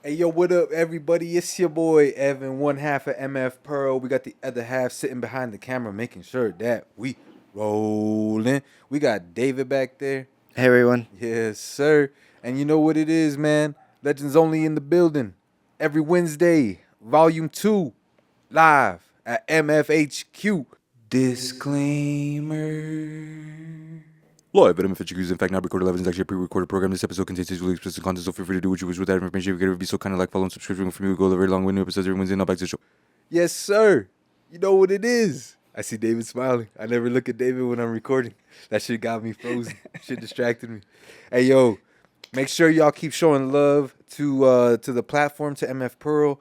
Hey, yo, what up, everybody? It's your boy, Evan, one half of MF Pearl. We got the other half sitting behind the camera making sure that we rolling. We got David back there. Hey everyone. Yes, sir. And you know what it is, man? Legends Only in the building. Every Wednesday, Volume 2, live at MFHQ. Disclaimer. Live at MFHQ is in fact not recorded live. It's actually a pre-recorded program. This episode contains sexually explicit content, so feel free to do what you wish with that information. If you could be so kind of like, follow, and subscribe from me. We go very long. New episodes every Wednesday. Now back to the show. Yes, sir. You know what it is. I see David smiling. I never look at David when I'm recording. That shit got me frozen. Shit distracted me. Hey, yo, make sure y'all keep showing love to the platform, to MF Pearl.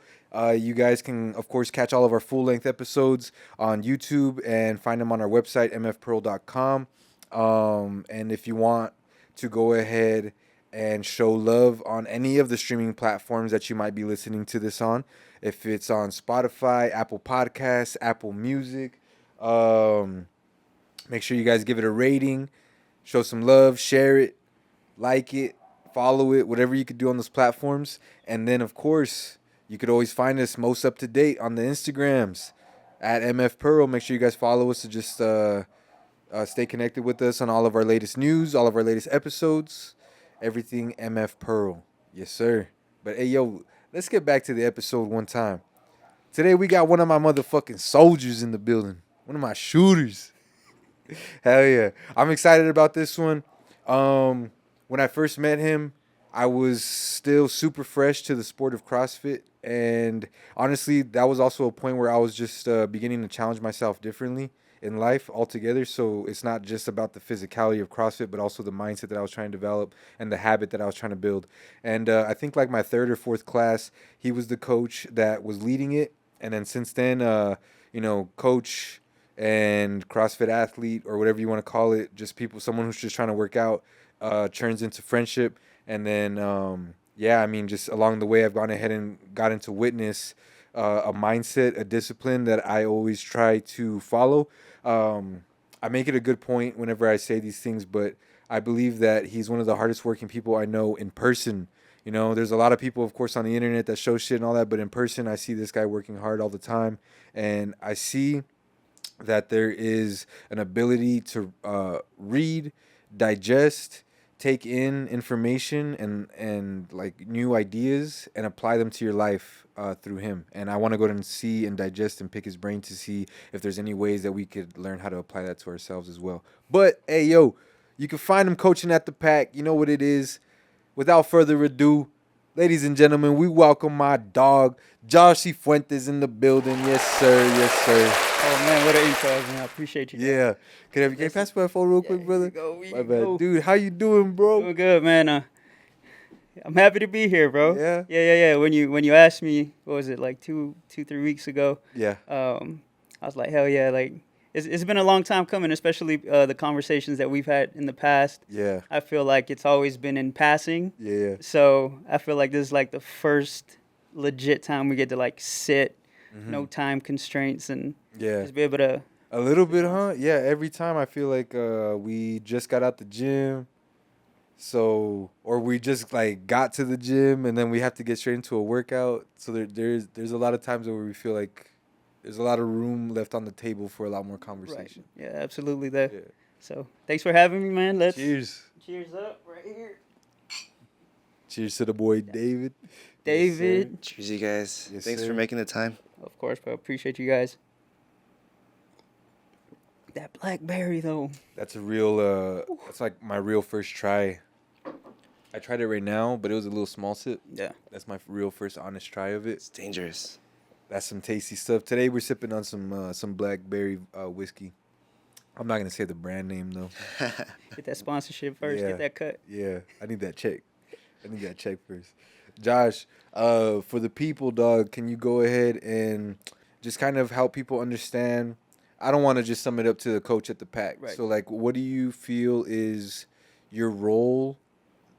You guys can, of course, catch all of our full-length episodes on YouTube and find them on our website, mfpearl.com. And if you want to go ahead and show love on any of the streaming platforms that you might be listening to this on, if it's on Spotify, Apple Podcasts, Apple Music, make sure you guys give it a rating, show some love, share it, like it, follow it, whatever you could do on those platforms. And then, of course, you could always find us most up to date on the Instagrams at MF Pearl. Make sure you guys follow us to just stay connected with us on all of our latest news, all of our latest episodes, everything MF Pearl. Yes, sir. But hey, yo, let's get back to the episode one time. Today we got one of my motherfucking soldiers in the building. One of my shooters. Hell yeah. I'm excited about this one. When I first met him, I was still super fresh to the sport of CrossFit. And honestly, that was also a point where I was just beginning to challenge myself differently in life altogether. So it's not just about the physicality of CrossFit, but also the mindset that I was trying to develop and the habit that I was trying to build. And I think like my third or fourth class, he was the coach that was leading it. And then since then, coach and CrossFit athlete or whatever you want to call it, just someone who's just trying to work out, turns into friendship. And then, just along the way, I've gone ahead and got into witness a mindset, a discipline that I always try to follow. I make it a good point whenever I say these things, but I believe that he's one of the hardest working people I know in person. You know, there's a lot of people, of course, on the internet that show shit and all that, but in person, I see this guy working hard all the time. And I see that there is an ability to read, digest, take in information and like new ideas and apply them to your life through him. And I want to go and see and digest and pick his brain to see if there's any ways that we could learn how to apply that to ourselves as well. But hey, yo, you can find him coaching at the Pack. You know what it is. Without further ado, ladies and gentlemen, we welcome my dog, Josh SIFUENTES, in the building. Yes, sir. Yes, sir. Oh, man, what an intro, man. I appreciate you. Yeah. Can you pass me my phone real quick, brother? My bad. Dude, how you doing, bro? Doing good, man. I'm happy to be here, bro. Yeah? Yeah. When you asked me, what was it, like 3 weeks ago? Yeah. I was like, hell yeah. Like, it's been a long time coming, especially the conversations that we've had in the past. Yeah. I feel like it's always been in passing. Yeah. So I feel like this is like the first legit time we get to like sit, no time constraints, and just be able to. A little bit, huh? Yeah, every time I feel like we just got out the gym. Or we just like got to the gym and then we have to get straight into a workout. So there's a lot of times where we feel like there's a lot of room left on the table for a lot more conversation. Right. Yeah, absolutely there. Yeah. So thanks for having me, man. Cheers. Cheers up right here. Cheers to the boy David. David. Yes, Cheers, you guys. Yes, Thanks sir. for making the time. Of course, bro. Appreciate you guys. That blackberry though. that's a real that's like my real first try. I tried it right now, but it was a little small sip. Yeah. That's my real first honest try of it. It's dangerous. That's some tasty stuff. Today we're sipping on some blackberry whiskey. I'm not gonna say the brand name though. Get that sponsorship first. Yeah. Get that cut. Yeah, I need that check. First. Josh, for the people, dog, can you go ahead and just kind of help people understand? I don't want to just sum it up to the coach at the Pack. Right. So, like, what do you feel is your role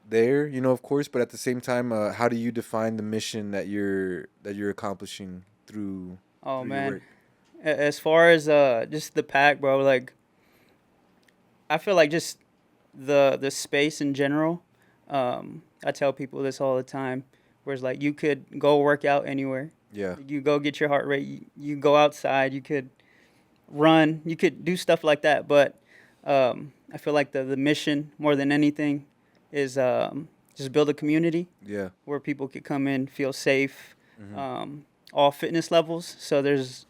there? You know, of course, but at the same time, how do you define the mission that you're accomplishing through? Oh through your man. work? As far as just the pack, bro, like I feel like just the space in general. I tell people this all the time. where it's like you could go work out anywhere. Yeah. You go get your heart rate. You go outside. You could run. You could do stuff like that. But I feel like the mission more than anything is just build a community Yeah. where people could come in, feel safe, Mm-hmm. all fitness levels. So there's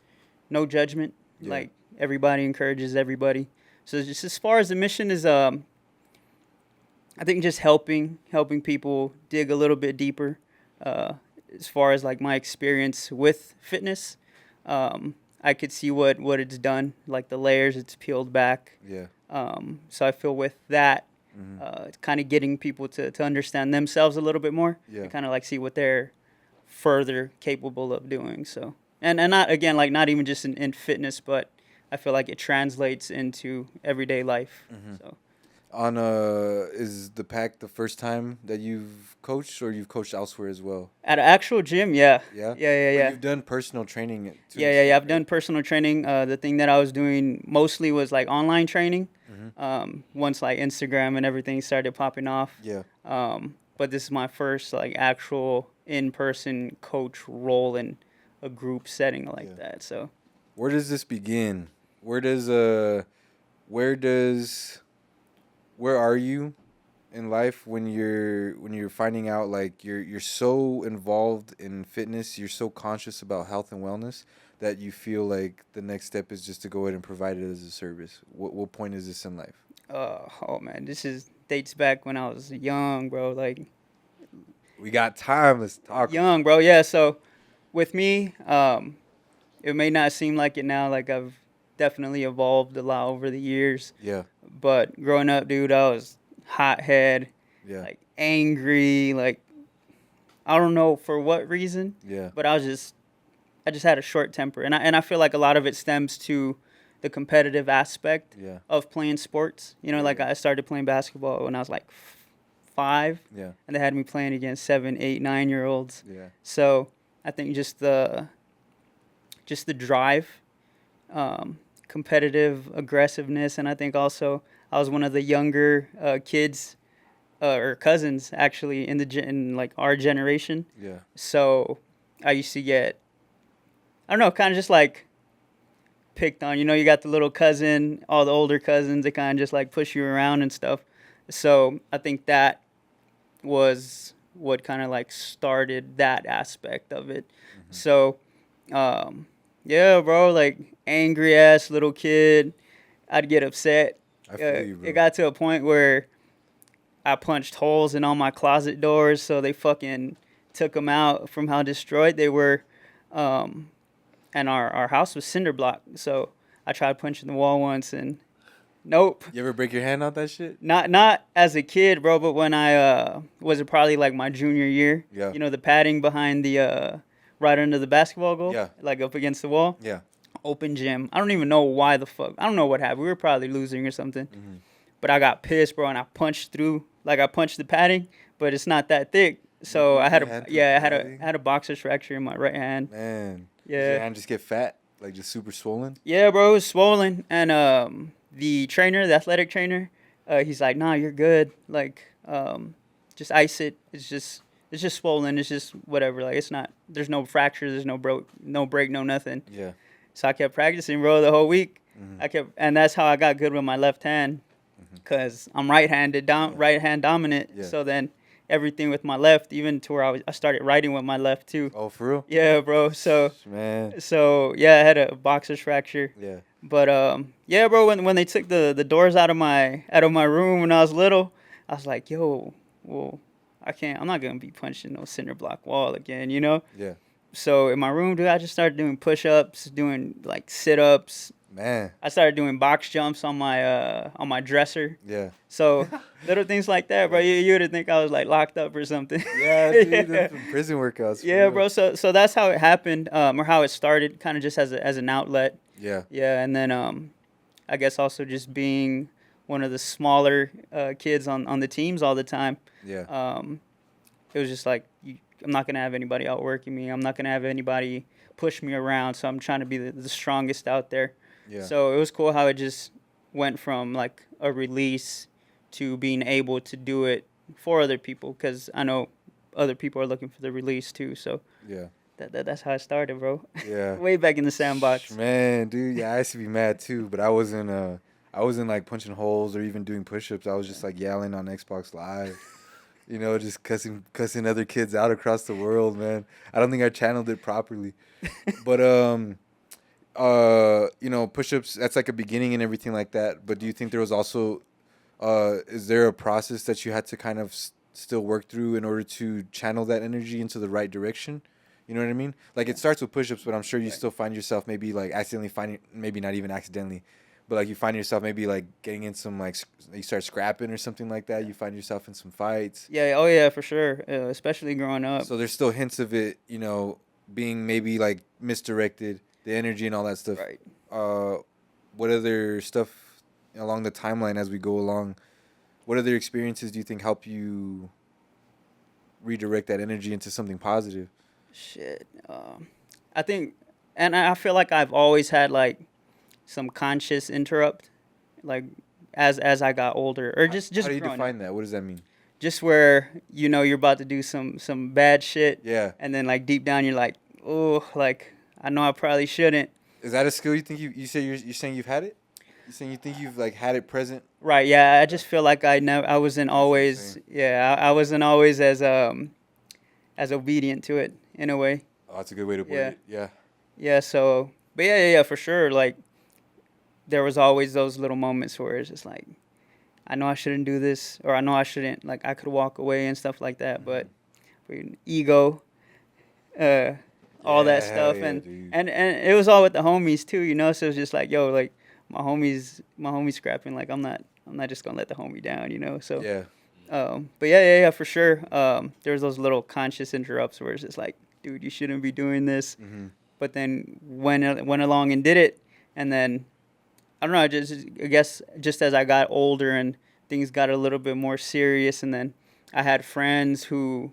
no judgment. Yeah. Like everybody encourages everybody. So just as far as the mission is, I think just helping people dig a little bit deeper. As far as like my experience with fitness, I could see what it's done, like the layers it's peeled back. Yeah. So I feel with that, Mm-hmm. it's kind of getting people to understand themselves a little bit more. Yeah. And kind of like see what they're further capable of doing. So and not again like not even just in fitness, but I feel like it translates into everyday life. Mm-hmm. So. On is the pack the first time that you've coached, or you've coached elsewhere as well? At an actual gym, yeah. Yeah. Yeah. You've done personal training too. Yeah. I've done personal training. The thing that I was doing mostly was like online training. Mm-hmm. Once like Instagram and everything started popping off. Yeah. But this is my first like actual in-person coach role in a group setting like that. So. Where does this begin? Where are you in life when you're finding out like you're so involved in fitness, you're so conscious about health and wellness that you feel like the next step is just to go ahead and provide it as a service? What point is this in life? Oh man, this dates back when I was young, bro. Like We got time. Let's talk. young, bro. Yeah. So with me, it may not seem like it now. Like I've definitely evolved a lot over the years. Yeah. But growing up, dude, I was hothead, Yeah. like angry, like I don't know for what reason, Yeah. but I just had a short temper, and I feel like a lot of it stems to the competitive aspect Yeah. of playing sports. You know, like I started playing basketball when I was like 5, Yeah. and they had me playing against 7, 8, 9-year-olds. Yeah. So I think just the drive, competitive aggressiveness, and I think also I was one of the younger kids or cousins actually in like our generation. Yeah. So I used to get, I don't know, kind of just like picked on. You know, you got the little cousin, all the older cousins that kind of just like push you around and stuff. So I think that was what kind of like started that aspect of it. Mm-hmm. So, yeah, bro, like angry ass little kid. I'd get upset. I feel you, bro. It got to a point where I punched holes in all my closet doors, so they fucking took them out from how destroyed they were. And our house was cinder block, so I tried punching the wall once, and nope. You ever break your hand out that shit? Not as a kid, bro, but when I was it probably like my junior year. Yeah. You know the padding behind the right under the basketball goal. Yeah. Like up against the wall. Yeah. Open gym. I don't even know why the fuck. I don't know what happened. We were probably losing or something. Mm-hmm. But I got pissed, bro, and I punched through. Like I punched the padding, but it's not that thick. So I had I had a boxer's fracture in my right hand. Man. Yeah. Does your hand just get fat? Like just super swollen? Yeah, bro, it was swollen. And the athletic trainer, he's like, "Nah, you're good. Like, just ice it. It's just swollen. It's just whatever. Like, it's not. There's no fracture. There's no break, no nothing." Yeah. So I kept practicing, bro, the whole week. Mm-hmm. And that's how I got good with my left hand, cause I'm right-handed, right hand dominant. Yeah. So then everything with my left, even to where I started writing with my left too. Oh, for real? Yeah, bro. So Man. yeah, I had a boxer's fracture. Yeah. But yeah, bro. When they took the doors out of my room when I was little, I was like, yo, well, I'm not gonna be punching no cinder block wall again, you know. Yeah. So in my room, dude, I just started doing push-ups, doing like sit-ups. Man. I started doing box jumps on my dresser. Yeah. So little things like that, bro. You would think I was like locked up or something. Yeah, dude. That's some prison workouts. for Yeah, real. bro. So that's how it happened, or how it started, kind of just as an outlet. Yeah. Yeah, and then I guess also just being one of the smaller kids on the teams all the time. Yeah. It was just like I'm not gonna have anybody outworking me. I'm not gonna have anybody push me around. So I'm trying to be the strongest out there. Yeah. So it was cool how it just went from like a release to being able to do it for other people. Because I know other people are looking for the release too. So Yeah. that's how it started, bro. Yeah. Way back in the sandbox. Man, dude, yeah, I used to be mad too, but I wasn't like punching holes or even doing push-ups. I was just like yelling on Xbox Live. You know, just cussing other kids out across the world, man. I don't think I channeled it properly. But you know, push-ups, that's like a beginning and everything like that. But do you think there was also is there a process that you had to kind of still work through in order to channel that energy into the right direction? You know what I mean? Like it starts with push-ups, but I'm sure you still find yourself maybe like accidentally finding, maybe not even accidentally, but like you find yourself maybe like getting in some like you start scrapping or something like that. You find yourself in some fights. Yeah. Oh yeah, for sure. Especially growing up. So there's still hints of it, you know, being maybe like misdirected, the energy and all that stuff. Right. What other stuff along the timeline as we go along? What other experiences do you think help you redirect that energy into something positive? Shit. I think, and I feel like I've always had like some conscious interrupt, like as I got older, or just How do you growing up. define that? What does that mean? Just where you know you're about to do some bad shit, Yeah. and then like deep down you're like, oh, like I know I probably shouldn't. Is that a skill you think you say you're saying you've had it? You saying you think you've like had it present? Right. Yeah. I just feel like I wasn't always. Yeah. I wasn't always as obedient to it in a way. Oh, that's a good way to put Yeah. it. Yeah. Yeah. So, but yeah, for sure. Like there was always those little moments where it's just like, I know I shouldn't do this, or I know I shouldn't. Like I could walk away and stuff like that, but ego, all that Yeah, stuff, hell yeah, and it was all with the homies too, you know. So it was just like, yo, like my homies scrapping. Like I'm not just gonna let the homie down, you know. So Yeah. but yeah, for sure. There's those little conscious interrupts where it's just like, dude, you shouldn't be doing this. Mm-hmm. But then went along and did it, and then I don't know. I guess just as I got older and things got a little bit more serious, and then I had friends who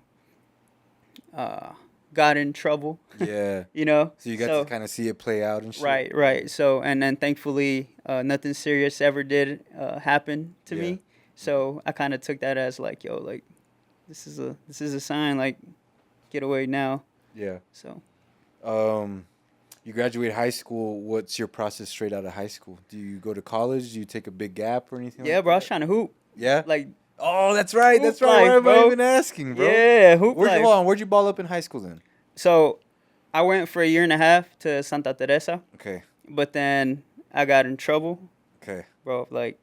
got in trouble. Yeah. You know. So you got to kind of see it play out and shit. Right. So and then thankfully nothing serious ever did happen to me. So I kind of took that as like, yo, like this is a sign, like get away now. Yeah. So you graduate high school. What's your process straight out of high school? Do you go to college? Do you take a big gap or anything? yeah, like bro, I that? was trying to hoop. Yeah. Like Oh, that's right. That's hoop right. life, Why am I bro. even asking, bro? Yeah, hoop life. Hold on. Where'd you ball up in high school then? So I went for a year and a half to Santa Teresa, Okay. but then I got in trouble, Okay. bro. Like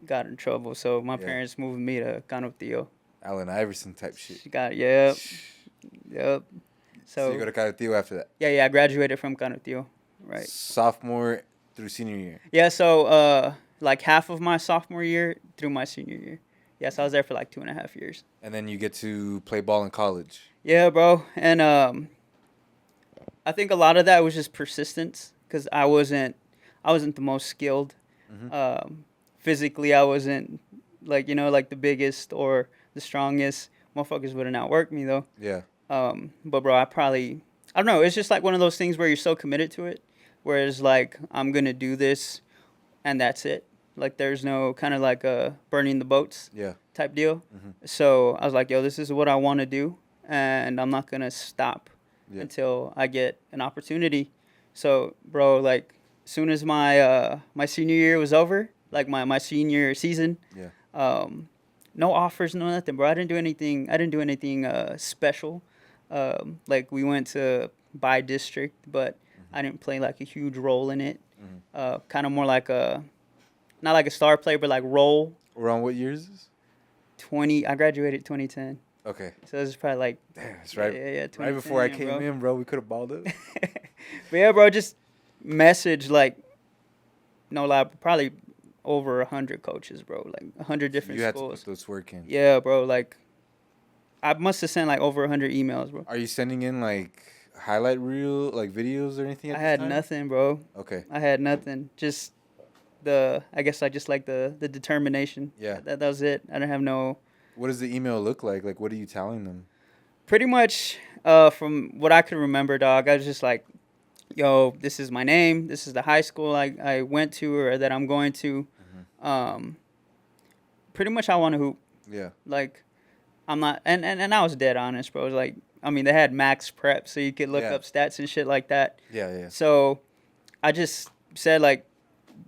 got in trouble. So my Yeah. parents moved me to Canutio. Allen Iverson type shit. Yep. So you go to Caratio after that. Yeah, I graduated from Canutio. Right. Sophomore through senior year. Yeah, so like half of my sophomore year through my senior year. Yeah, so I was there for like 2.5 years. And then you get to play ball in college. Yeah, bro. And I think a lot of that was just persistence because I wasn't the most skilled. Mm-hmm. Physically, I wasn't like, you know, like the biggest or the strongest. Motherfuckers wouldn't outwork me though. Yeah. But bro, I don't know. It's just like one of those things where you're so committed to it, where it's like I'm gonna do this, and that's it. Like there's no kind of like a burning the boats type deal. Mm-hmm. So I was like, yo, this is what I want to do, and I'm not gonna stop until I get an opportunity. So bro, like as soon as my my senior year was over, like my senior season, no offers, no nothing, bro. I didn't do anything special. Like we went to by district, but I didn't play like a huge role in it. Kind of more like not like a star player, but like role. Around what years is this? I graduated 2010. Okay. So this is probably like. Damn, that's right. Yeah, right before I came bro. in, bro. We could have balled up. But yeah, bro, just message like, no lie, probably over 100 coaches, bro. Like 100 different You had schools. to put those work in. Yeah, bro. Like, I must have sent like over 100 emails, bro. Are you sending in like highlight reel, like videos or anything? I had nothing, bro. Okay. I had nothing. Just I guess I just like the determination. Yeah. That was it. I didn't have no. What does the email look like? Like, what are you telling them? Pretty much, from what I could remember, dog, I was just like, yo, this is my name. This is the high school I went to or that I'm going to. Pretty much I want to hoop. Yeah. Like, I'm not, and I was dead honest, bro. It was like, I mean, they had max prep, so you could look Yeah. up stats and shit like that. Yeah. So I just said, like,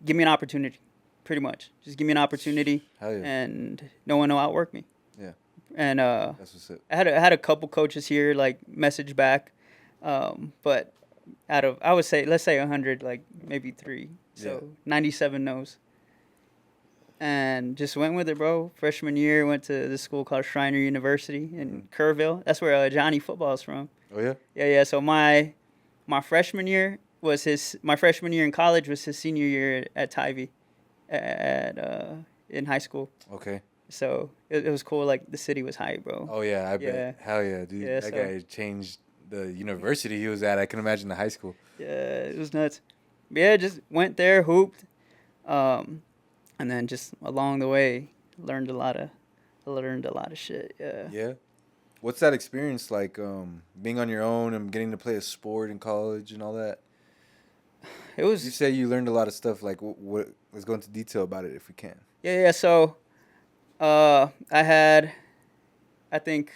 give me an opportunity, pretty much. Just give me an opportunity, Hell yeah. and no one will outwork me. Yeah. And That's what's up. I had a couple coaches here like message back, but out of, I would say, let's say 100, like maybe 3. So 97 no's. And just went with it, bro. Freshman year, went to this school called Shriner University in Kerrville. That's where Johnny Football is from. Oh yeah. Yeah. So my freshman year was my freshman year in college was his senior year at Tyvee, in high school. Okay. So it was cool. Like the city was hype, bro. Oh yeah, I Yeah. bet. Hell yeah, dude. Yeah, That so- guy changed the university he was at. I can imagine the high school. Yeah, it was nuts. But yeah, just went there, hooped, and then just along the way learned a lot of shit. Yeah. Yeah. What's that experience like? Being on your own and getting to play a sport in college and all that. It was. You say you learned a lot of stuff. Like, what? Let's go into detail about it if we can. Yeah. So, I had, I think,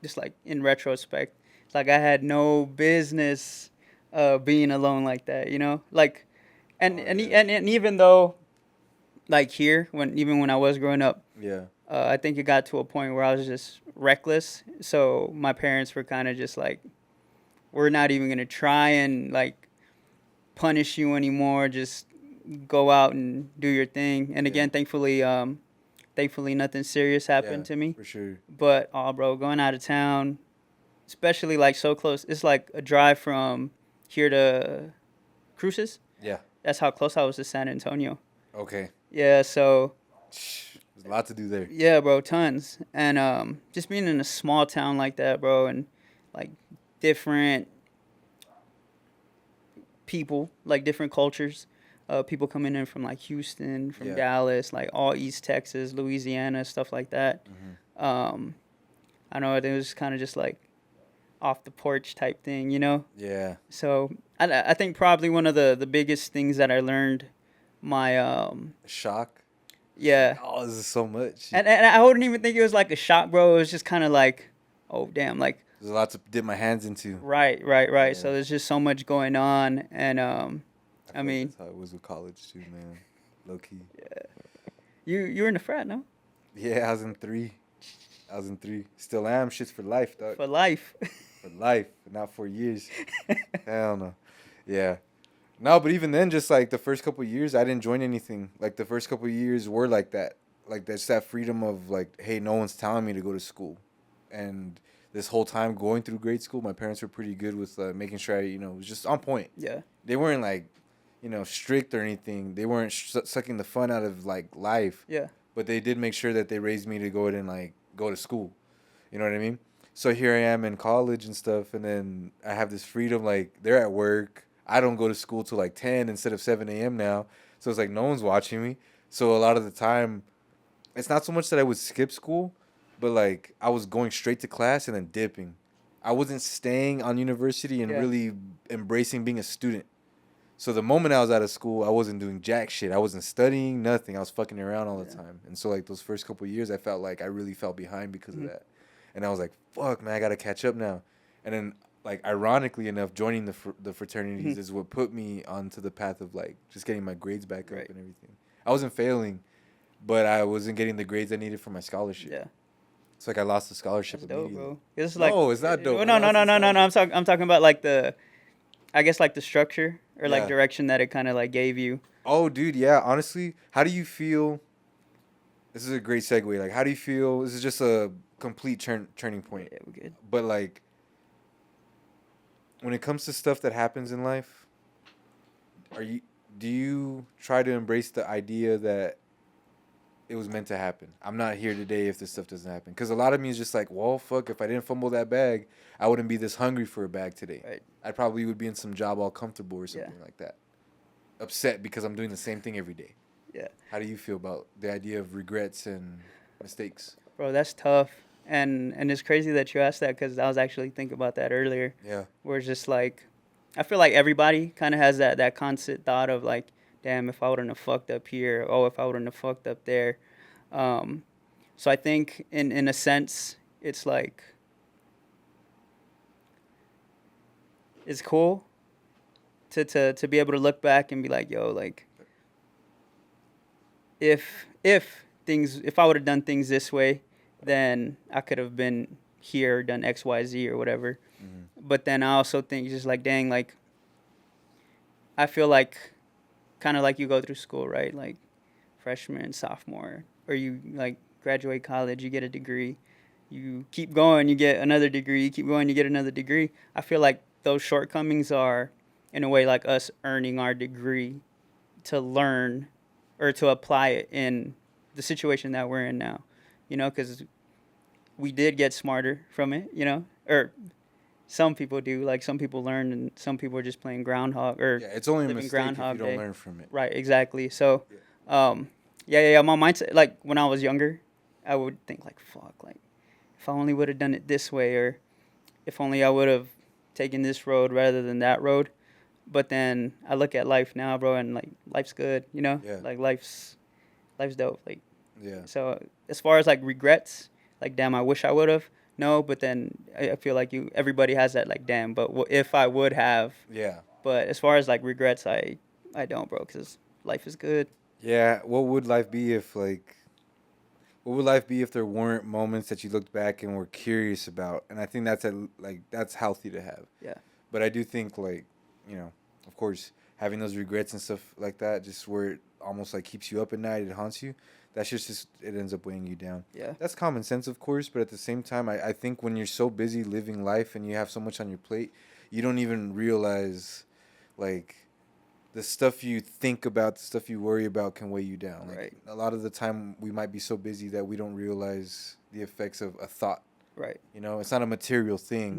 just like in retrospect, it's like I had no business being alone like that, you know? Like, and even though, like here, when I was growing up, Yeah. I think it got to a point where I was just reckless. So my parents were kind of just like, we're not even going to try and like punish you anymore. Just go out and do your thing. And again, thankfully nothing serious happened to me. For sure. But, oh, bro, going out of town, especially like so close, it's like a drive from here to Cruces. Yeah. That's how close I was to San Antonio. Okay. Yeah, so There's a lot to do there. yeah, bro, tons. And just being in a small town like that, bro, and like different people, like different cultures. People coming in from like Houston, from Dallas, like all East Texas, Louisiana, stuff like that. I know it was kind of just like off the porch type thing, you know? Yeah. So I think probably one of the biggest things that I learned, my Shock. yeah. Oh, this is so much. And I wouldn't even think it was like a shock, bro. It was just kind of like, oh damn, like There's a lot to dip my hands into. right. Yeah. So there's just so much going on, and I feel like mean, that's how it was with college too, man. Low key. you were in the frat, no? Yeah, I was in 3. Still am. Shit's for life, dog. For life. For life, not 4 years. Hell no. Yeah. No, but even then, just like the first couple of years, I didn't join anything. Like the first couple of years were like that. Like that's that freedom of like, hey, no one's telling me to go to school. And this whole time going through grade school, my parents were pretty good with making sure I, was just on point. Yeah. They weren't like, strict or anything. They weren't sucking the fun out of like life. Yeah. But they did make sure that they raised me to go ahead and like go to school. You know what I mean? So here I am in college and stuff, and then I have this freedom. Like they're at work. I don't go to school till like 10 instead of 7 a.m. now. So it's like no one's watching me. So a lot of the time, it's not so much that I would skip school, but like I was going straight to class and then dipping. I wasn't staying on university and really embracing being a student. So the moment I was out of school, I wasn't doing jack shit. I wasn't studying, nothing. I was fucking around all the time. And so like those first couple of years, I felt like I really fell behind because of that. And I was like, fuck, man, I got to catch up now. And then like ironically enough, joining the fraternities is what put me onto the path of like just getting my grades back up and everything. I wasn't failing, but I wasn't getting the grades I needed for my scholarship. Yeah. It's like I lost the scholarship That's dope, immediately. bro. It's like, no, it's not dope. No. I'm talking about like I guess like the structure or like direction that it kind of like gave you. Oh, dude, yeah. Honestly, how do you feel? This is a great segue. Like, how do you feel? This is just a complete turning point. Yeah, we're good. But like, when it comes to stuff that happens in life, do you try to embrace the idea that it was meant to happen? I'm not here today if this stuff doesn't happen. Because a lot of me is just like, well, fuck, if I didn't fumble that bag, I wouldn't be this hungry for a bag today. Right. I probably would be in some job all comfortable or something like that. Upset because I'm doing the same thing every day. Yeah. How do you feel about the idea of regrets and mistakes? Bro, that's tough. And it's crazy that you asked that because I was actually thinking about that earlier. Yeah. Where it's just like, I feel like everybody kind of has that constant thought of like, damn, if I wouldn't have fucked up here, oh, if I wouldn't have fucked up there. So I think in a sense, it's like, it's cool to be able to look back and be like, yo, like, if I would have done things this way, then I could have been here, done X, Y, Z or whatever. Mm-hmm. But then I also think just like, dang, like, I feel like kind of like you go through school, right? Like freshman, sophomore, or you like graduate college, you get a degree, you keep going, you get another degree, you keep going, you get another degree. I feel like those shortcomings are, in a way, like us earning our degree to learn or to apply it in the situation that we're in now, you know, because we did get smarter from it, you know, or some people do. Like some people learn, and some people are just playing groundhog or Yeah, it's only a living mistake if you Groundhog don't Day. learn from it. Right, exactly. So, yeah. My mindset, like when I was younger, I would think like, fuck, like if I only would have done it this way, or if only I would have taken this road rather than that road. But then I look at life now, bro, and like life's good, you know? Yeah. Like life's dope. Like, Yeah. so as far as like regrets, like damn, I wish I would have. No, but then I feel like everybody has that like damn, but if I would have. Yeah. But as far as like regrets, I don't, bro, because life is good. Yeah. What would life be if like? What would life be if there weren't moments that you looked back and were curious about? And I think that's healthy to have. Yeah. But I do think like, of course, having those regrets and stuff like that, just where it almost like keeps you up at night, it haunts you. That's just it ends up weighing you down. Yeah. That's common sense, of course, but at the same time, I think when you're so busy living life and you have so much on your plate, you don't even realize, like, the stuff you think about, the stuff you worry about can weigh you down. Like, Right. a lot of the time, we might be so busy that we don't realize the effects of a thought. Right. It's not a material thing.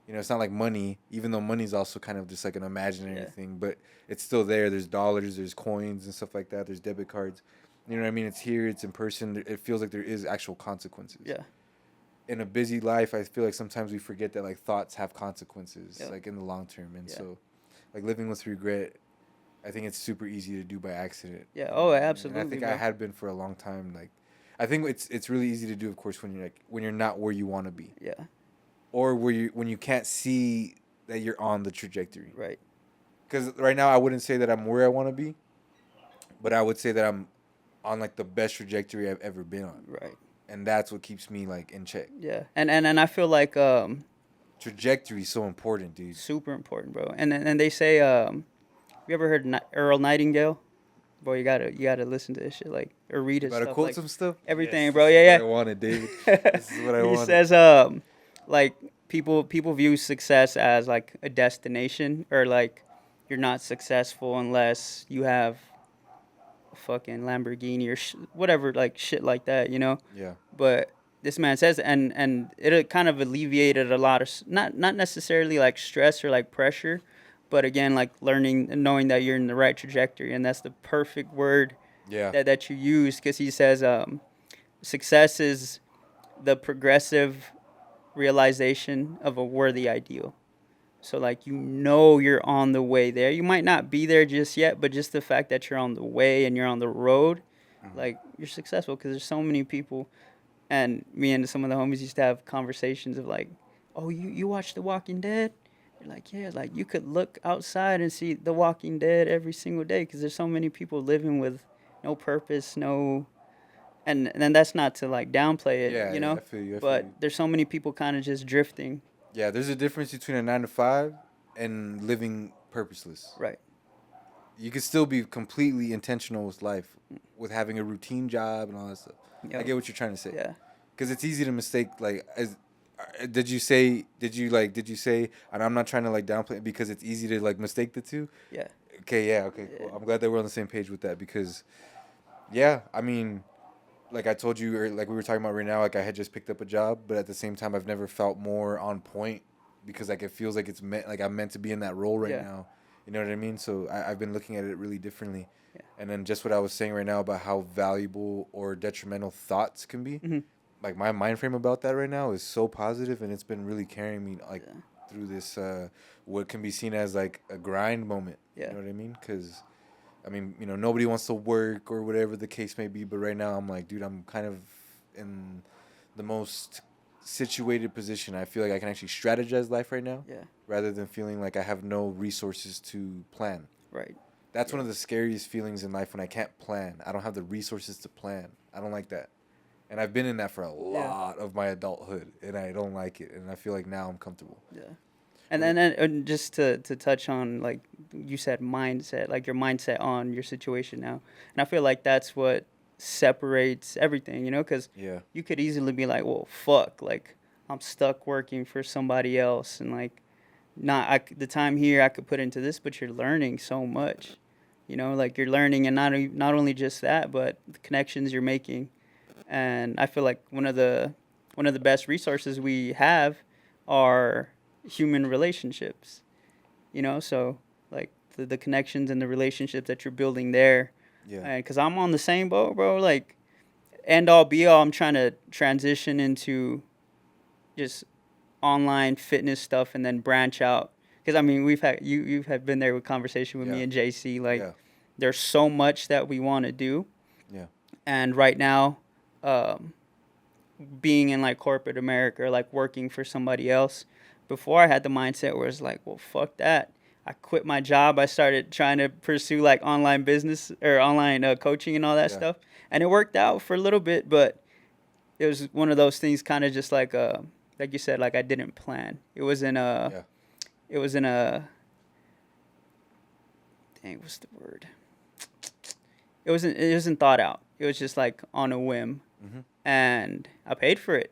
Mm-hmm. It's not like money, even though money's also kind of just like an imaginary Yeah. thing, but it's still there. There's dollars, there's coins and stuff like that. There's debit cards. You know what I mean? It's here, it's in person. It feels like there is actual consequences. Yeah. In a busy life, I feel like sometimes we forget that like thoughts have consequences, Yeah. like in the long term. And Yeah. so, like living with regret, I think it's super easy to do by accident. Yeah. Oh, absolutely. And I think bro. I had been for a long time. Like, I think it's really easy to do, of course, when you're not where you want to be, Yeah. or when you can't see that you're on the trajectory. Right. Because right now, I wouldn't say that I'm where I want to be, but I would say that I'm on like the best trajectory I've ever been on. Right. And that's what keeps me like in check. Yeah. And I feel like Trajectory is so important, dude. super important, bro. And they say you ever heard Earl Nightingale? Bro, you gotta listen to this shit, like, or read his About to stuff, quote like, some stuff. everything, Yes. bro. This is Yeah. what I wanted, David. This is what I He wanted. says like people view success as like a destination, or like you're not successful unless you have a fucking Lamborghini or whatever, like shit like that, you know. Yeah. But this man says, and it kind of alleviated a lot of not necessarily like stress or like pressure, but again, like learning and knowing that you're in the right trajectory, and that's the perfect word Yeah. that you use, because he says success is the progressive realization of a worthy ideal. So like, you're on the way there. You might not be there just yet, but just the fact that you're on the way and you're on the road, like, you're successful, because there's so many people. And me and some of the homies used to have conversations of like, oh, you watch The Walking Dead? You're like, yeah, like you could look outside and see The Walking Dead every single day, because there's so many people living with no purpose, and then that's not to like downplay it, Yeah, you know? I feel you. But there's so many people kind of just drifting. Yeah, there's a difference between a 9 to 5 and living purposeless. Right. You can still be completely intentional with life, with having a routine job and all that stuff. I Yep. get what you're trying to say. Yeah. Because it's easy to mistake, like, did you say, and I'm not trying to like downplay it, because it's easy to like mistake the two. Yeah. Okay, yeah, okay, cool. I'm glad that we're on the same page with that, because, yeah, I mean, like I told you, or like we were talking about right now, like I had just picked up a job, but at the same time, I've never felt more on point, because like it feels like it's meant, like I'm meant to be in that role right Yeah. now. You know what I mean? So I've been looking at it really differently. Yeah. And then just what I was saying right now about how valuable or detrimental thoughts can be. Mhm. Like my mind frame about that right now is so positive, and it's been really carrying me like Yeah. through this what can be seen as like a grind moment. Yeah. You know what I mean? Because I mean, nobody wants to work or whatever the case may be, but right now I'm like, dude, I'm kind of in the most situated position. I feel like I can actually strategize life right now, Yeah. rather than feeling like I have no resources to plan. Right. That's one Yeah. of the scariest feelings in life when I can't plan. I don't have the resources to plan. I don't like that. And I've been in that for a lot of my adulthood, and I don't like it. And I feel like now I'm comfortable. Yeah. And then and just to touch on, like you said, mindset, like your mindset on your situation now. And I feel like that's what separates everything, you know, because Yeah. you could easily be like, well, fuck, like I'm stuck working for somebody else, and like the time here I could put into this, but you're learning so much, you know, like you're learning, and not only just that, but the connections you're making. And I feel like one of the best resources we have are human relationships, you know, so like the connections and the relationships that you're building there. Yeah. And because I'm on the same boat, bro, like end all be all, I'm trying to transition into just online fitness stuff and then branch out. Because I mean, you've had been there with conversation with me Yeah. and JC. Like, Yeah. there's so much that we want to do, Yeah. and right now, um, being in like corporate America or like working for somebody else, before I had the mindset where it's like, well, fuck that. I quit my job. I started trying to pursue like online business or online coaching and all that Yeah. stuff, and it worked out for a little bit, but it was one of those things, kind of just like you said, like I didn't plan. It was in a, Yeah. it was in a, dang, what's the word? It wasn't thought out. It was just like on a whim, Mm-hmm. and I paid for it.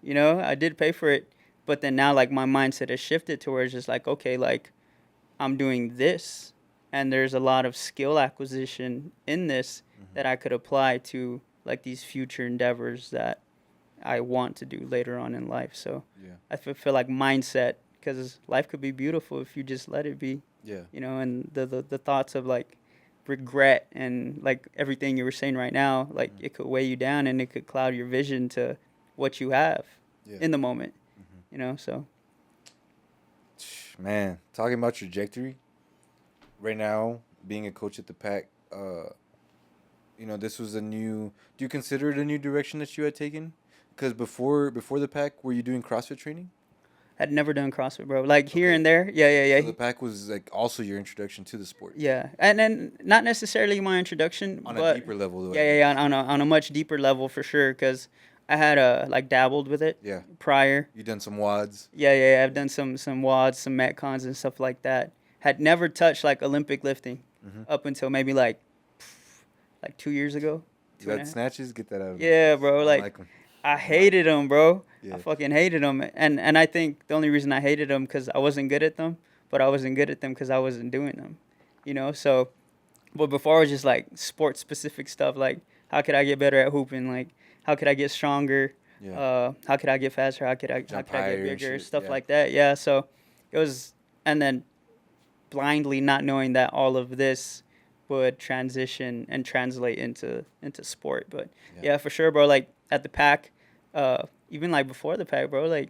You know, I did pay for it, but then now like my mindset has shifted to where it's just like, okay, like I'm doing this, and there's a lot of skill acquisition in this that I could apply to like these future endeavors that I want to do later on in life. So Yeah. I feel like mindset, because life could be beautiful if you just let it be, Yeah. you know, and the thoughts of like regret and like everything you were saying right now, like it could weigh you down and it could cloud your vision to what you have Yeah. in the moment, you know, so. Man, talking about trajectory, right now, being a coach at the Pack, you know, this was a new. Do you consider it a new direction that you had taken? Because before the Pack, were you doing CrossFit training? I'd never done CrossFit, bro. Like here Okay. and there. Yeah. So the Pack was like also your introduction to the sport Yeah. And then not necessarily my introduction, on a but deeper level, though. yeah, on a much deeper level for sure, cuz I had like dabbled with it Yeah. prior. You done some wads. Yeah, I've done some WODs, some metcons and stuff like that. Had never touched like Olympic lifting up until maybe like 2 years ago. You Two and got a half. snatches? Get that out of me. Yeah, bro. I Like like them. I hated them, bro. Yeah. I fucking hated them, and I think the only reason I hated them because I wasn't good at them, but I wasn't good at them because I wasn't doing them, you know. So, but before it was just like sports specific stuff, like how could I get better at hooping, like how could I get stronger, Yeah. how could I get faster, how Jump could I higher get and bigger, shit, stuff yeah. like that. Yeah. So it was, and then blindly not knowing that all of this would transition and translate into sport. But Yeah. yeah, for sure, bro. Like at the Pack, even like before the Pack, bro. Like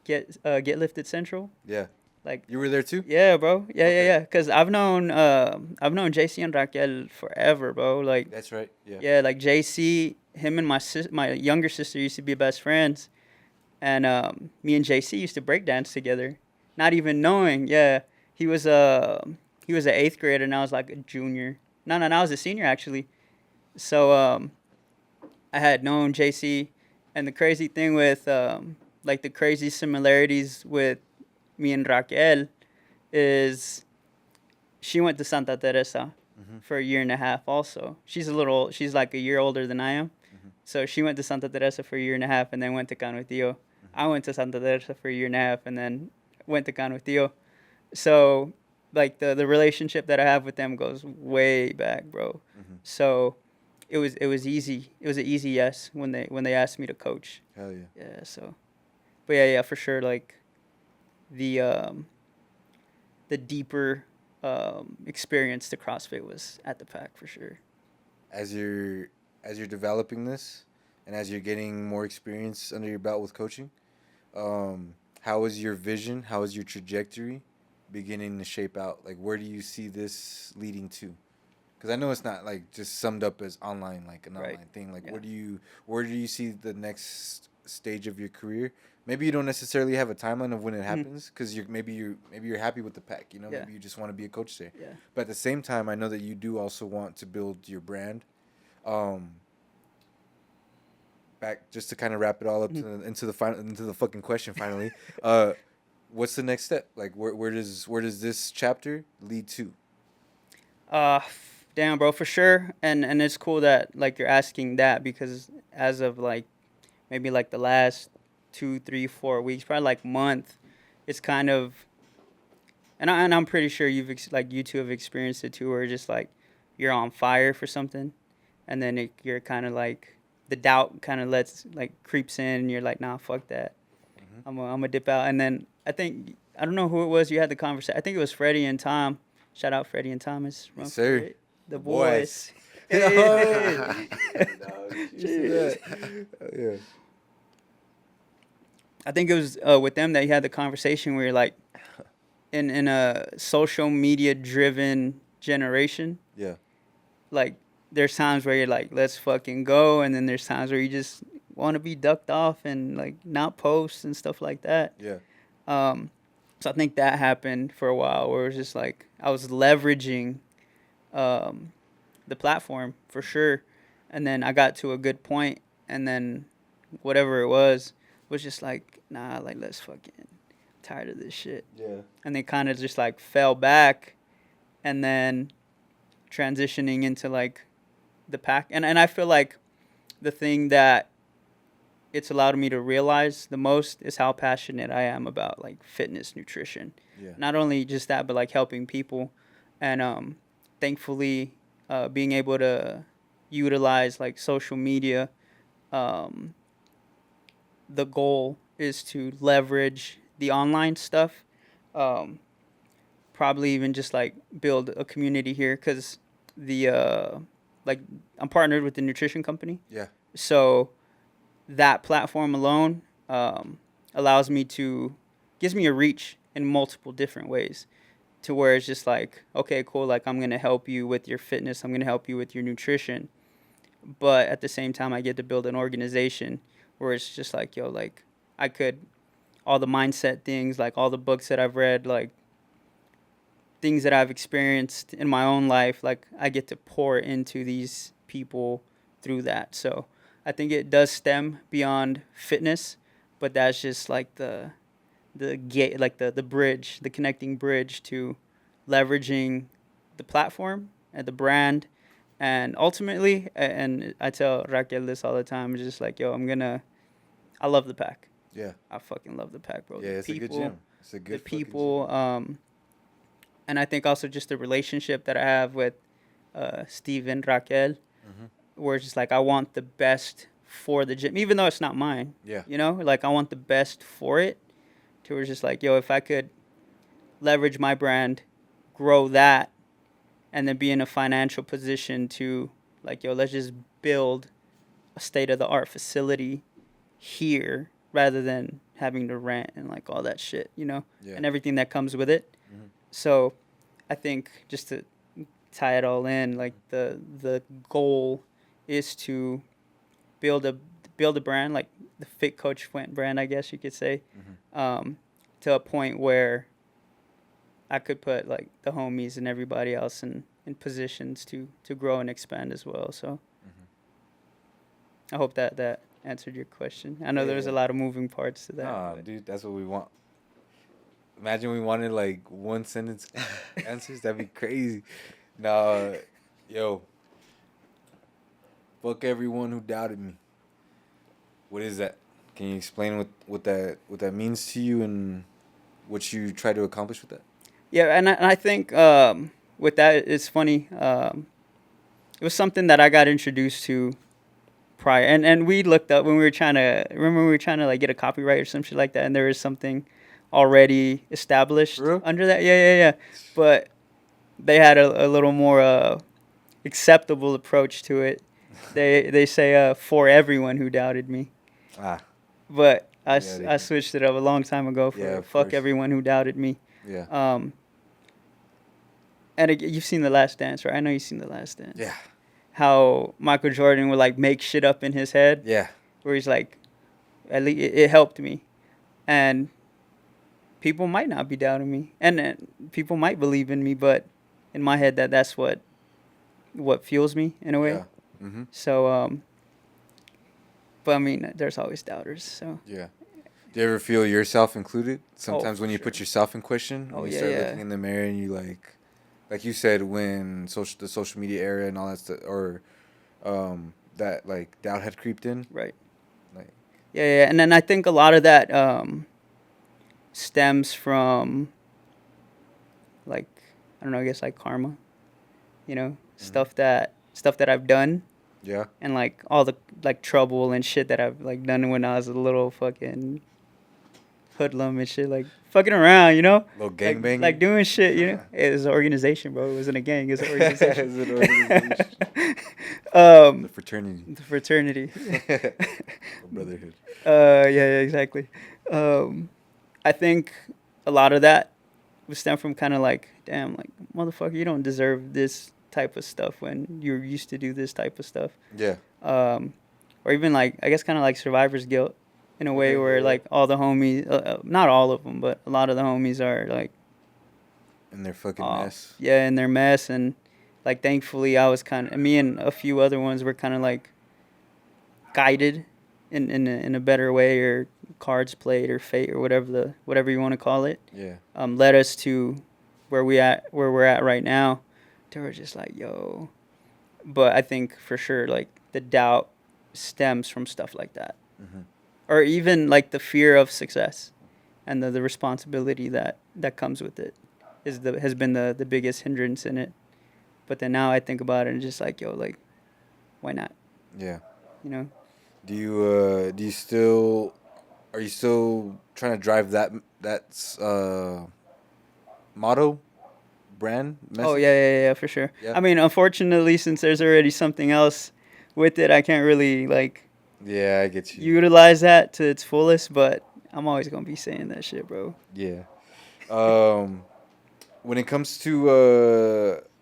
get lifted central. Yeah. Like You were there too? yeah, bro. Okay. Yeah. Cause I've known JC and Raquel forever, bro. Like That's right. Yeah. yeah, like JC, him and my younger sister used to be best friends, and me and JC used to break dance together, not even knowing. Yeah, he was he was an eighth grader and I was like a junior. No, I was a senior actually. So I had known JC, and the crazy thing with like the crazy similarities with me and Raquel is she went to Santa Teresa for a year and a half also. She's like a year older than I am. So she went to Santa Teresa for a year and a half and then went to Canutillo. I went to Santa Teresa for a year and a half and then went to Canutillo. So like the relationship that I have with them goes way back, bro. So it was easy. It was an easy yes when they asked me to coach. Hell yeah. Yeah, so but yeah, for sure, like the deeper experience to CrossFit was at the Pack for sure. As you're developing this, and as you're getting more experience under your belt with coaching, how is your vision? How is your trajectory beginning to shape out? Like, where do you see this leading to? Because I know it's not like just summed up as online, like an Right. online thing. Like, Yeah. where do you see the next stage of your career? Maybe you don't necessarily have a timeline of when it happens, because maybe you're happy with the pack. You know, Yeah. maybe you just want to be a coach there. Yeah. But at the same time, I know that you do also want to build your brand. Back just to kind of wrap it all up to into the fucking question finally. What's the next step? Like, where does this chapter lead to? Damn, bro, for sure. And it's cool that like you're asking that, because as of like maybe like the last 2, 3, 4 weeks, probably like month, it's kind of, and I'm pretty sure like you two have experienced it too, where just like you're on fire for something, and then you're kind of like the doubt kind of creeps in, and you're like, nah, fuck that. I'm gonna dip out. And then I don't know who it was you had the conversation. I think it was Freddie and Tom. Shout out Freddie and Thomas. Yes, sir. The boys. boys. Hey. Yeah. I think it was with them that you had the conversation where you're like, in a social media driven generation, Yeah. like there's times where you're like, let's fucking go, and then there's times where you just want to be ducked off and like not post and stuff like that. Yeah. So I think that happened for a while, where it was just like I was leveraging the platform for sure, and then I got to a good point, and then whatever it was just like, nah, like let's fucking tired of this shit. Yeah. And they kind of just like fell back, and then transitioning into like the pack. And I feel like the thing that it's allowed me to realize the most is how passionate I am about like fitness, nutrition. Yeah. Not only just that, but like helping people. And thankfully, being able to utilize like social media, the goal is to leverage the online stuff. Probably even just like build a community here, because like I'm partnered with the nutrition company. Yeah. So that platform alone gives me a reach in multiple different ways, to where it's just like, okay, cool, like I'm going to help you with your fitness, I'm going to help you with your nutrition, but at the same time I get to build an organization where it's just like, yo, like all the mindset things, like all the books that I've read, like things that I've experienced in my own life, like I get to pour into these people through that. So I think it does stem beyond fitness, but that's just like the gate, like the bridge, the connecting bridge to leveraging the platform and the brand. And ultimately, and I tell Raquel this all the time, it's just like, yo, I love the pack. Yeah. I fucking love the pack, bro. Yeah, it's a good gym. It's a good the people, and I think also just the relationship that I have with Steve and Raquel, where it's just like I want the best for the gym, even though it's not mine. Yeah. You know, like I want the best for it. To where it's just like, yo, if I could leverage my brand, grow that, and then be in a financial position to like, yo, let's just build a state-of-the-art facility here rather than having to rent and like all that shit, you know, and everything that comes with it. So I think just to tie it all in, like the goal is to build a brand, like the Fit Coach Fuent brand, I guess you could say, to a point where I could put like the homies and everybody else in positions to grow and expand as well. So I hope that answered your question. I know there's a lot of moving parts to that. Nah, dude, that's what we want. Imagine we wanted like one sentence answers. That'd be crazy. Nah, yo, fuck everyone who doubted me. What is that? Can you explain what that means to you and what you try to accomplish with that? Yeah, and I think with that, it's funny. It was something that I got introduced to prior, and we looked up when we were trying to like get a copyright or some shit like that, and there was something already established under that. Yeah. But they had a little more acceptable approach to it. They say for everyone who doubted me. But I switched it up a long time ago for fuck everyone who doubted me. Yeah. And you've seen The Last Dance, right? I know you've seen The Last Dance. Yeah. How Michael Jordan would like make shit up in his head. Yeah. Where he's like, at least it helped me, and people might not be doubting me, and people might believe in me, but in my head, that's what fuels me in a way. Yeah. Mm-hmm. So, but I mean, there's always doubters. So Yeah. Do you ever feel yourself included? Sometimes for when you sure. put yourself in question, Oh, when you yeah, start yeah. looking in the mirror and you like you said, when the social media era and all that stuff, or that like doubt had creeped in. Right. Like, Yeah, and then I think a lot of that stems from, like, I don't know, I guess like karma, you know, stuff that I've done, yeah. and like all the like trouble and shit that I've like done when I was a little fucking hoodlum and shit, like fucking around, you know, Little gangbanging. like doing shit, you know. It was an organization, bro. It wasn't a gang. It was an organization. Is it organization? The fraternity. The fraternity. Or brotherhood. Yeah, exactly. I think a lot of that would stem from kind of like, damn, like, motherfucker, you don't deserve this type of stuff when you're used to do this type of stuff. Yeah. Or even like, I guess kind of like survivor's guilt in a way Okay, where yeah. like all the homies, not all of them, but a lot of the homies are like, In their fucking mess. yeah, in their mess. And like, thankfully I was kind of, me and a few other ones were kind of like guided in a better way, or cards played, or fate, or whatever you want to call it. Yeah. Led us to where we're at right now. They were just like, yo. But I think for sure, like, the doubt stems from stuff like that. Mm-hmm. Or even like the fear of success and the responsibility that comes with it has been the biggest hindrance in it. But then now I think about it and just like, yo, like, why not? Yeah. You know? Do you still are you still trying to drive that motto brand message? Oh yeah, for sure. Yeah. I mean, unfortunately, since there's already something else with it, I can't really like Yeah, I get you. utilize that to its fullest. But I'm always gonna be saying that shit, bro. Yeah. When it comes to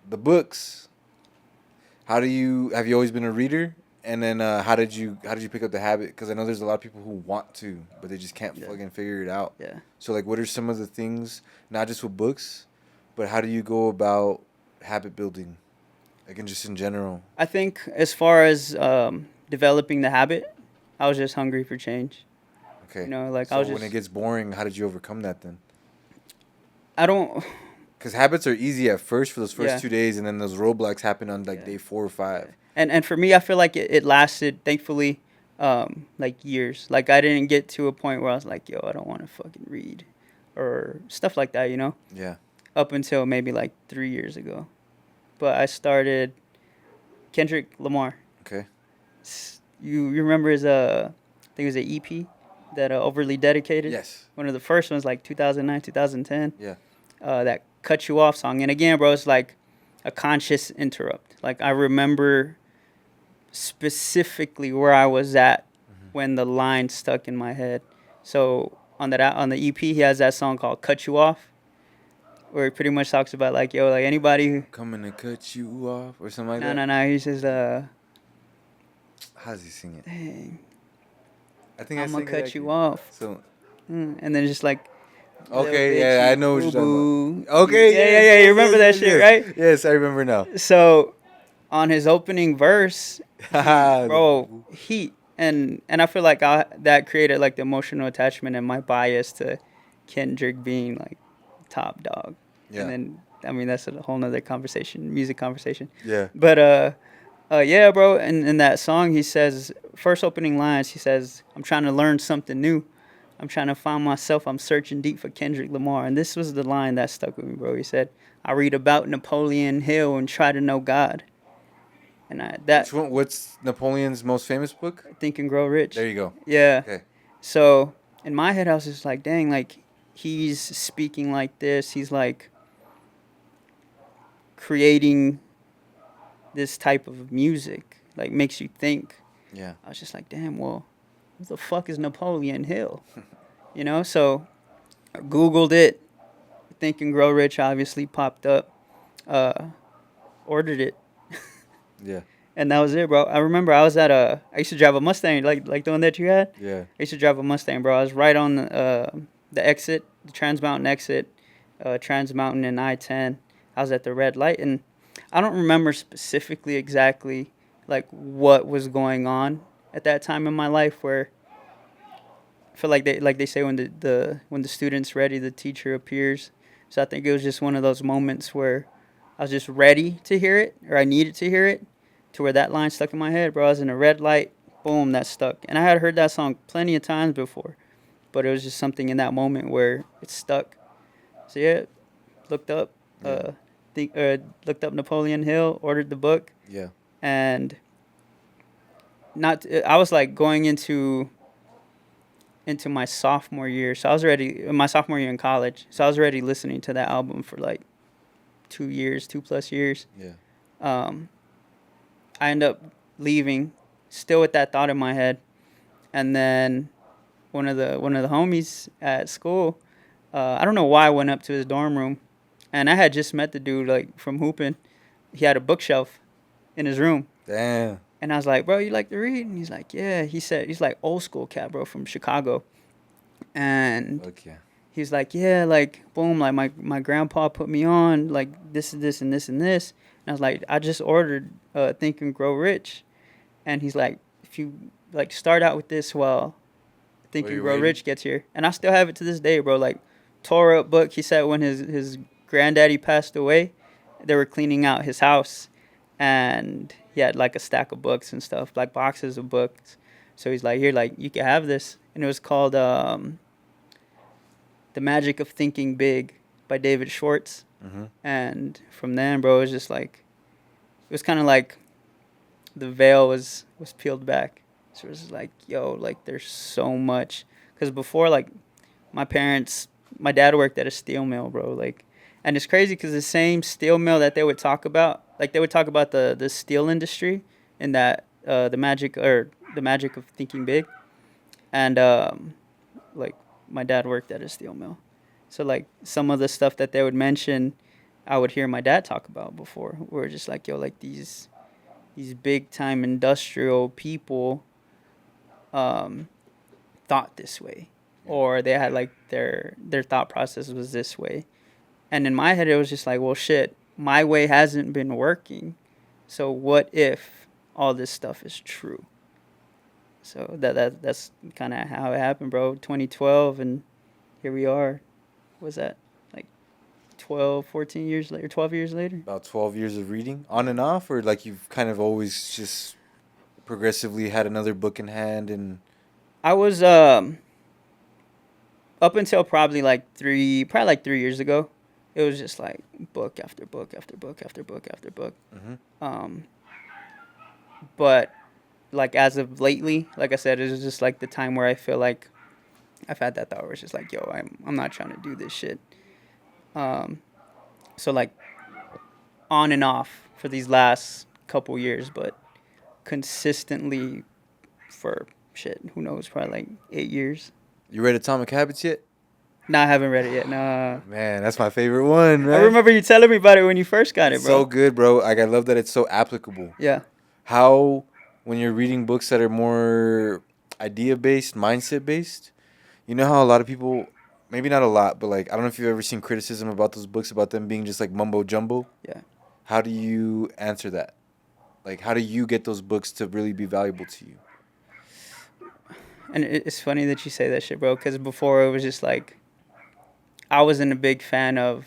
the books, have you always been a reader? And then how did you pick up the habit? Because I know there's a lot of people who want to, but they just can't fucking figure it out. Yeah. So like, what are some of the things, not just with books, but how do you go about habit building, like, just in general? I think as far as developing the habit, I was just hungry for change. Okay. You know, like, so I was when just, it gets boring, how did you overcome that then? I don't. Because habits are easy at first for those first Yeah. 2 days, and then those roadblocks happen on like day 4 or 5. And for me, I feel like it lasted, thankfully, like years. Like, I didn't get to a point where I was like, yo, I don't want to fucking read or stuff like that, you know? Yeah. Up until maybe like 3 years ago. But I started Kendrick Lamar. Okay. You remember his, I think it was an EP that Overly Dedicated? Yes. One of the first ones, like 2009, 2010. Yeah. That Cut You Off song. And again, bro, it's like a conscious interrupt. Like, I remember specifically where I was at when the line stuck in my head. So on the EP, he has that song called "Cut You Off," where he pretty much talks about like, yo, like, anybody who Coming to cut you off or something like that. no, he says How does he sing it? dang, I think I'm I gonna sing it cut like you it. off. So And then just like, okay, little yeah, bitchy I know what you're talking boo-boo. about. Okay, Yeah, yes, you remember that shit, right? Yes, I remember now. So on his opening verse, Haha, bro, heat. And I feel like that created like the emotional attachment and my bias to Kendrick being like top dog. Yeah. And then, I mean, that's a whole nother conversation, music conversation. Yeah. But yeah, bro. In that song, he says, first opening lines, he says, "I'm trying to learn something new. I'm trying to find myself. I'm searching deep for Kendrick Lamar." And this was the line that stuck with me, bro. He said, "I read about Napoleon Hill and try to know God." And Which one? What's Napoleon's most famous book? Think and Grow Rich. There you go. Yeah. Okay. So in my head, I was just like, dang, like, he's speaking like this. He's like creating this type of music, like, makes you think. Yeah. I was just like, damn, well, what the fuck is Napoleon Hill? You know, so I Googled it. Think and Grow Rich obviously popped up. ordered it. Yeah. And that was it, bro. I remember I used to drive a Mustang, like the one that you had. Yeah. I used to drive a Mustang, bro. I was right on the exit, the Trans Mountain exit, Trans Mountain and I-10. I was at the red light, and I don't remember specifically exactly like what was going on at that time in my life. Where I feel like they say when the student's ready, the teacher appears. So I think it was just one of those moments where I was just ready to hear it, or I needed to hear it, to where that line stuck in my head, bro. I was in a red light, boom, that stuck. And I had heard that song plenty of times before, but it was just something in that moment where it stuck. So yeah, looked up, looked up Napoleon Hill, ordered the book, Yeah. and I was like going into my sophomore year, so I was already my sophomore year in college, so I was already listening to that album for like 2+ years. Yeah. I end up leaving, still with that thought in my head, and then one of the homies at school, I don't know why I went up to his dorm room, and I had just met the dude like from hooping. He had a bookshelf in his room, Damn. and I was like, "Bro, you like to read?" And he's like, "Yeah." He said he's like old school cat, bro, from Chicago, and Okay. he's like, "Yeah, like boom, like my grandpa put me on like this and this and this and this." And I was like, "I just ordered Think and Grow Rich," and he's like, "If you like start out with this while Think Are and you Grow ready? Rich gets here," and I still have it to this day, bro. Like tore up book. He said when his granddaddy passed away, they were cleaning out his house, and he had like a stack of books and stuff, like boxes of books. So he's like, "Here, like you can have this," and it was called The Magic of Thinking Big by David Schwartz. Mm-hmm. And from then, bro, it was just like, it was kind of like the veil was peeled back. So it was just like, yo, like there's so much. Because before, like, my dad worked at a steel mill, bro. Like, and it's crazy because the same steel mill that they would talk about, like they would talk about the steel industry and that the magic of thinking big. And like my dad worked at a steel mill. So like some of the stuff that they would mention, I would hear my dad talk about before. We're just like, yo, like these big time industrial people thought this way, or they had like their thought process was this way. And in my head, it was just like, well, shit, my way hasn't been working. So what if all this stuff is true? So that's kind of how it happened, bro. 2012, and here we are. Was that like 14 years later, 12 years later? About 12 years of reading, on and off, or like you've kind of always just progressively had another book in hand and. I was up until probably like 3 years ago. It was just like book after book after book after book after book. Mm-hmm. But like as of lately, like I said, it was just like the time where I feel like I've had that thought where it's just like, yo, I'm not trying to do this shit. So like on and off for these last couple years, but consistently for shit, who knows, probably like 8 years. You read Atomic Habits yet? No, I haven't read it yet. No. Man, that's my favorite one, man. I remember you telling me about it when you first got It's it, bro. so good, bro. Like I love that it's so applicable. Yeah. How when you're reading books that are more idea-based, mindset-based, you know how a lot of people, maybe not a lot, but like I don't know if you've ever seen criticism about those books about them being just like mumbo jumbo. Yeah. How do you answer that? Like how do you get those books to really be valuable to you? And it's funny that you say that shit, bro, because before it was just like, I wasn't a big fan of,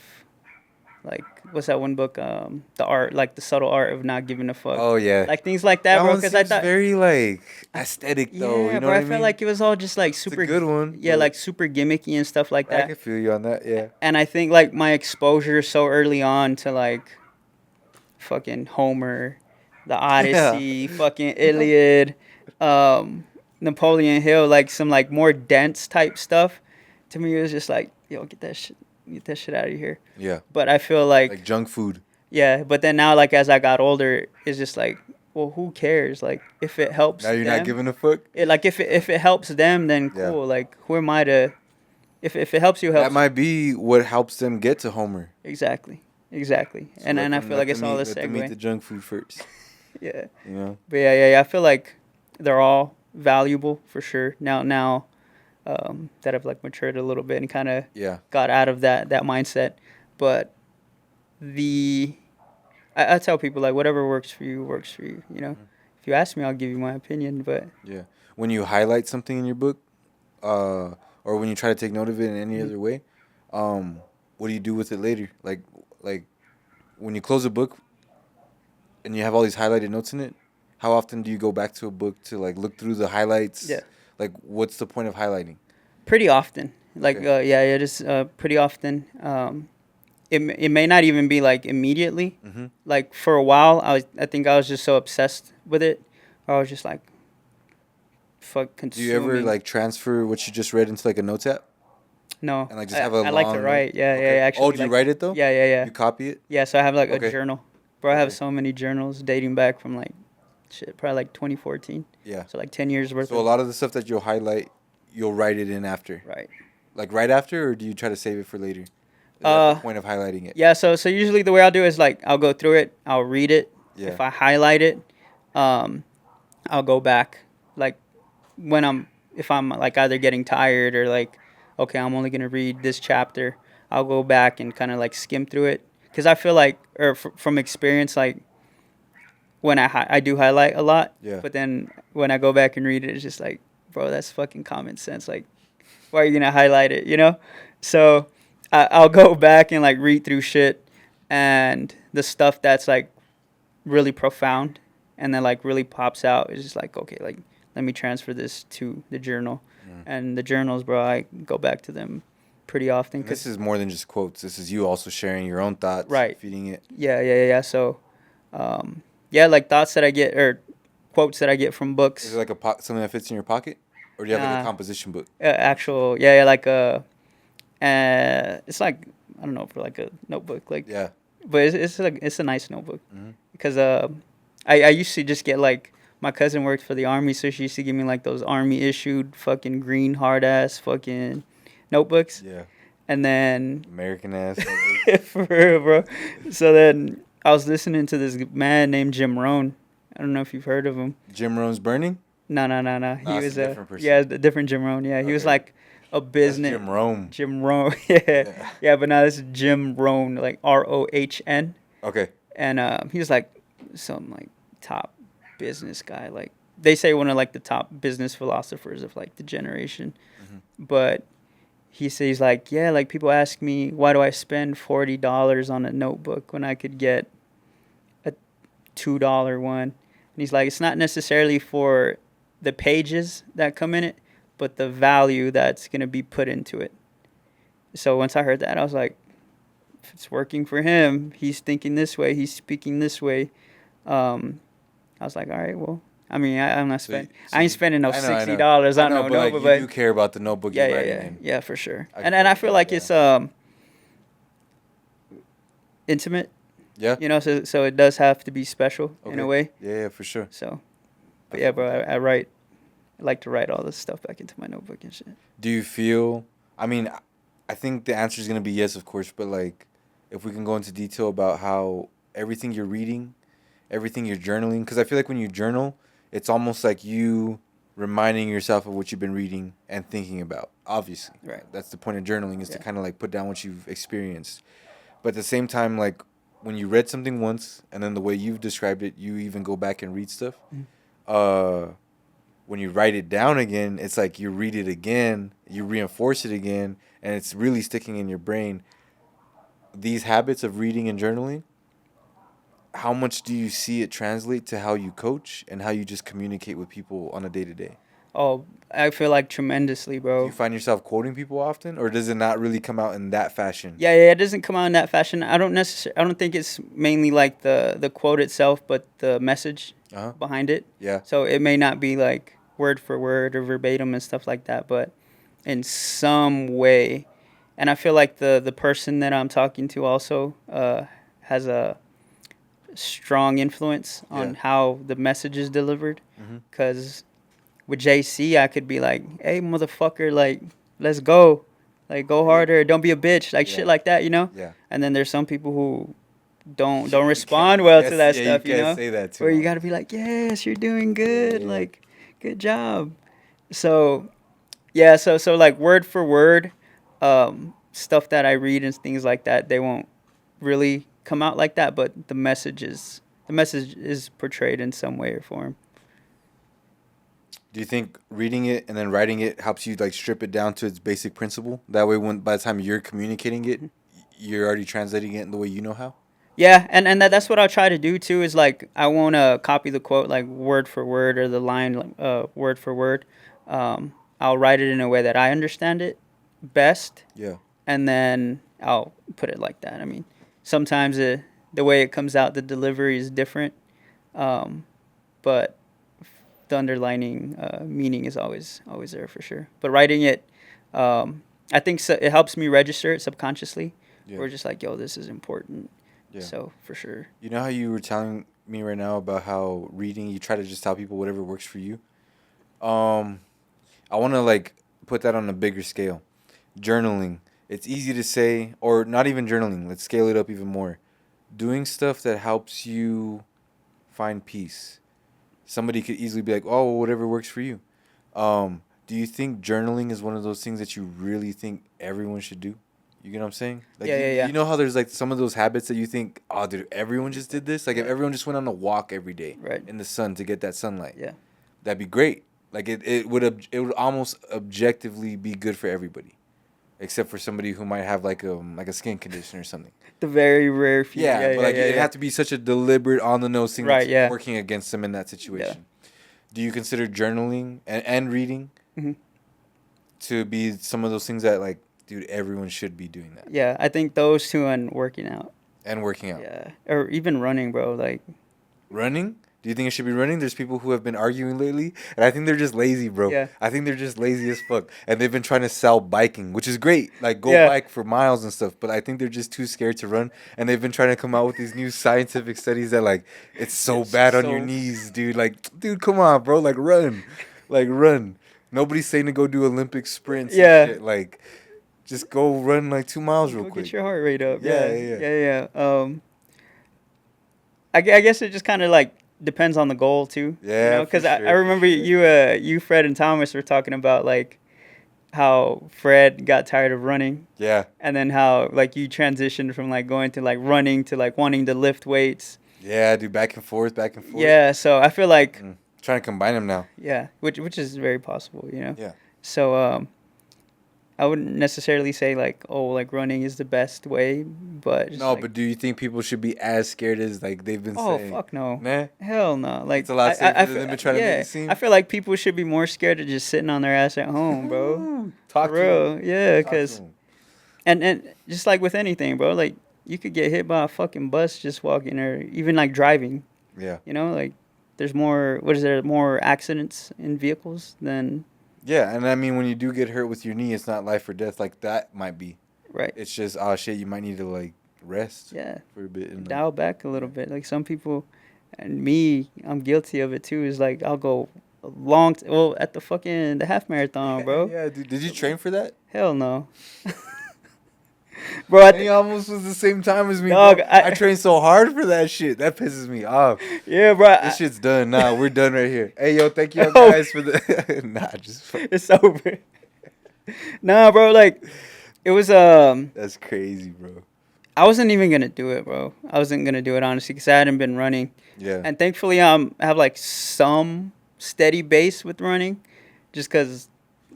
like, what's that one book? The art, like the subtle art of not giving a fuck. Oh yeah. Like things like that, bro. Because I thought very like aesthetic though. Yeah, You know bro. what I I felt mean? like it was all just like super It's a good one. Yeah, like super gimmicky and stuff like I that. can feel you on that. Yeah. And I think like my exposure so early on to like fucking Homer, the Odyssey, fucking Iliad, Napoleon Hill, like some like more dense type stuff. To me, it was just like, yo, get that shit out of here. Yeah. But I feel like junk food. Yeah, but then now, like as I got older, it's just like, well, who cares? Like if it helps. Now you're them, not giving a fuck. Like if it helps them, then cool. Yeah. Like who am I to? If it helps you, helps. That might be what helps them get to Homer. Exactly. exactly. So And let I them- feel let like it's them all eat- the let them eat the segue. junk food first. Yeah. You know. But yeah. I feel like they're all valuable for sure. Now that I've like matured a little bit and kind of Yeah. got out of that mindset. But I tell people like whatever works for you works for you. You know, if you ask me, I'll give you my opinion. But Yeah. When you highlight something in your book, or when you try to take note of it in any other way, what do you do with it later? Like when you close a book and you have all these highlighted notes in it, how often do you go back to a book to like look through the highlights? Yeah. Like, what's the point of highlighting? pretty often, like Okay. just pretty often. It may not even be like immediately. Mm-hmm. Like for a while, I think I was just so obsessed with it. I was just like, fuck Do consuming. you ever like transfer what you just read into like a notes app No, and like just have a I like to long write. note? Yeah, Okay. actually. Oh, do you like, write it though? Yeah. You copy it? Yeah, so I have like Okay. a journal. Bro, I have Okay. so many journals dating back from like, shit, probably like 2014. Yeah. So like 10 years worth So a lot of the stuff that you'll highlight, you'll write it in after. Right. Like right after, or do you try to save it for later? Is that Uh, the point of highlighting it? Yeah, so usually the way I'll do is like I'll go through it, I'll read it. Yeah. If I highlight it, I'll go back. Like if I'm like either getting tired or like, okay, I'm only gonna read this chapter, I'll go back and kind of like skim through it. Cause I feel like, or from experience, like when I do highlight a lot, Yeah. but then when I go back and read it, it's just like, bro, that's fucking common sense. Like, why are you gonna highlight it? You know? So I'll go back and like read through shit, and the stuff that's like really profound and then like really pops out is just like, okay, like let me transfer this to the journal. And the journals, bro, I go back to them pretty often. And this is more than just quotes. This is you also sharing your own thoughts, Right. feeding it. Yeah. So like thoughts that I get or quotes that I get from books. Is it like something that fits in your pocket, or do you have like a composition book? Actual, like it's like, I don't know, for like a notebook, like. Yeah. But it's a nice notebook, Mhm. because I used to just get like, my cousin worked for the army, so she used to give me like those army issued fucking green hard ass fucking notebooks, Yeah. and then American ass. for real, bro. So then I was listening to this man named Jim Rohn. I don't know if you've heard of him. Jim Rohn's Burning. No. He it's was a different person. yeah, a different Jim Rohn. Yeah, he was Okay. like a That's business. Jim Rohn. Jim Rohn. Yeah, but now this is Jim Rohn, like Rohn. Okay. And he was like some like top business guy. Like they say one of like the top business philosophers of like the generation. Mm-hmm. But he says like, yeah, like people ask me, why do I spend $40 on a notebook when I could get a $2 one? And he's like, it's not necessarily for the pages that come in it, but the value that's going to be put into it. So once I heard that, I was like, if it's working for him, he's thinking this way, he's speaking this way. I was like, all right, well, I mean, I'm not spending. I ain't spending no $60 on no but like, notebook, you do care about the notebook you're writing in. yeah, for sure. I And feel I feel that, like yeah. it's intimate, Yeah. you know, so it does have to be special in a Okay. way. Yeah, for sure. So, but I yeah, feel bro, that. I write. I like to write all this stuff back into my notebook and shit. Do you feel? I mean, I think the answer is gonna be yes, of course. But like, if we can go into detail about how everything you're reading, everything you're journaling, because I feel like when you journal, it's almost like you reminding yourself of what you've been reading and thinking about. Obviously, Right. That's the point of journaling, is to Yeah. kind of like put down what you've experienced. But at the same time, like when you read something once, and then the way you've described it, you even go back and read stuff. When you write it down again, it's like you read it again, you reinforce it again, and it's really sticking in your brain. These habits of reading and journaling, how much do you see it translate to how you coach and how you just communicate with people on a day-to-day? Oh, I feel like tremendously, Do bro. you find yourself quoting people often, or does it not really come out in that fashion? Yeah, it doesn't come out in that fashion. I don't think it's mainly like the quote itself, but the message Uh-huh. behind it. Yeah. So it may not be like word for word or verbatim and stuff like that, but in some way. And I feel like the person that I'm talking to also has a strong influence on Yeah. how the message is delivered. Mhm. Because with JC, I could be like, hey, motherfucker, like, let's go. Like, go harder. Don't be a bitch. Like, Yeah. shit like that, you know? Yeah. And then there's some people who don't respond well to that stuff, you can't say that too where you much. got to be like, yes, you're doing good, Yeah. like good job. So yeah, so like word for word, stuff that I read and things like that, they won't really come out like that, but the message is portrayed in some way or form. Do you think reading it and then writing it helps you like strip it down to its basic principle? That way, when by the time you're communicating it, you're already translating it in the way you know how. Yeah, and that's what I'll try to do too. Is like I won't copy the quote like word for word or the line word for word. I'll write it in a way that I understand it best, Yeah. and then I'll put it like that. I mean, sometimes the way it comes out, the delivery is different, but the underlining meaning is always there for sure. But writing it, I think it helps me register it subconsciously. Yeah. We're just like, yo, this is important. Yeah. So for sure. You know how you were telling me right now about how reading, you try to just tell people whatever works for you. I want to like put that on a bigger scale. Journaling. It's easy to say, or not even journaling. Let's scale it up even more. Doing stuff that helps you find peace. Somebody could easily be like, "Oh, well, whatever works for you." Do you think journaling is one of those things that you really think everyone should do? You get what I'm saying? Like, Yeah. You know how there's like some of those habits that you think, "Oh, dude, everyone just did this." Like, if Yeah. everyone just went on a walk every day Right. in the sun to get that sunlight, Yeah. that'd be great. Like, it would almost objectively be good for everybody, except for somebody who might have like a skin condition or something. The very rare few. Yeah, but like it'd Yeah. have to be such a deliberate, on the nose thing Right, that's yeah. working against them in that situation. Do you consider journaling and reading Mhm. to be some of those things that like, dude, everyone should be doing that Yeah, I think those two and working out. and working out? Yeah, or even running, bro. Like, Running? Do you think it should be running? There's people who have been arguing lately, and I think they're just lazy, bro. Yeah. I think they're just lazy as fuck, and they've been trying to sell biking, which is great. Like, go Yeah. bike for miles and stuff, but I think they're just too scared to run, and they've been trying to come out with these new scientific studies that like it's so It's bad on your so- knees, dude. Like, dude, come on, bro. Like, run, like run. Nobody's saying to go do Olympic sprints. Yeah. And shit. Like, just go run like 2 miles real go quick. get your heart rate up. Yeah, Yeah. I guess it just kind of like depends on the goal too. Yeah, for because sure, I for remember sure. you, Fred, and Thomas were talking about like how Fred got tired of running, Yeah, and then how like you transitioned from like going to like running to like wanting to lift weights. yeah, do back and forth, back and forth. Yeah, so I feel like Trying to combine them now. yeah, which is very possible, Yeah. So I wouldn't necessarily say like like running is the best way, but just, No, like, but do you think people should be as scared as like they've been oh saying? fuck no. Nah. Hell no! Like It's a lot safer than feel- they've been trying to make it seem. I feel like people should be more scared of just sitting on their ass at home, bro. Talk For to real, 'em. yeah. Talk to Because 'em. and just like with anything, bro, like you could get hit by a fucking bus just walking or even like driving. Yeah. Like there's more accidents in vehicles than Yeah, and I mean when you do get hurt with your knee, it's not life or death like that might be. right. It's just oh shit, you might need to like rest Yeah, for a bit and dial back a little bit. Like some people, and me, I'm guilty of it too. Is like I'll go a at the half marathon, bro. Yeah, dude. Did you train for that? Hell no. Bro, He almost was the same time as me, Dog, bro. I trained so hard for that shit. That pisses me off. yeah, bro. This shit's done. Nah, we're done right here. Hey, yo, thank you Oh. guys for the. Nah, just. It's over. Nah, bro. Like, it was That's crazy, bro. I wasn't even gonna do it, bro. I wasn't gonna do it honestly because I hadn't been running, Yeah. and thankfully I have like some steady base with running, just because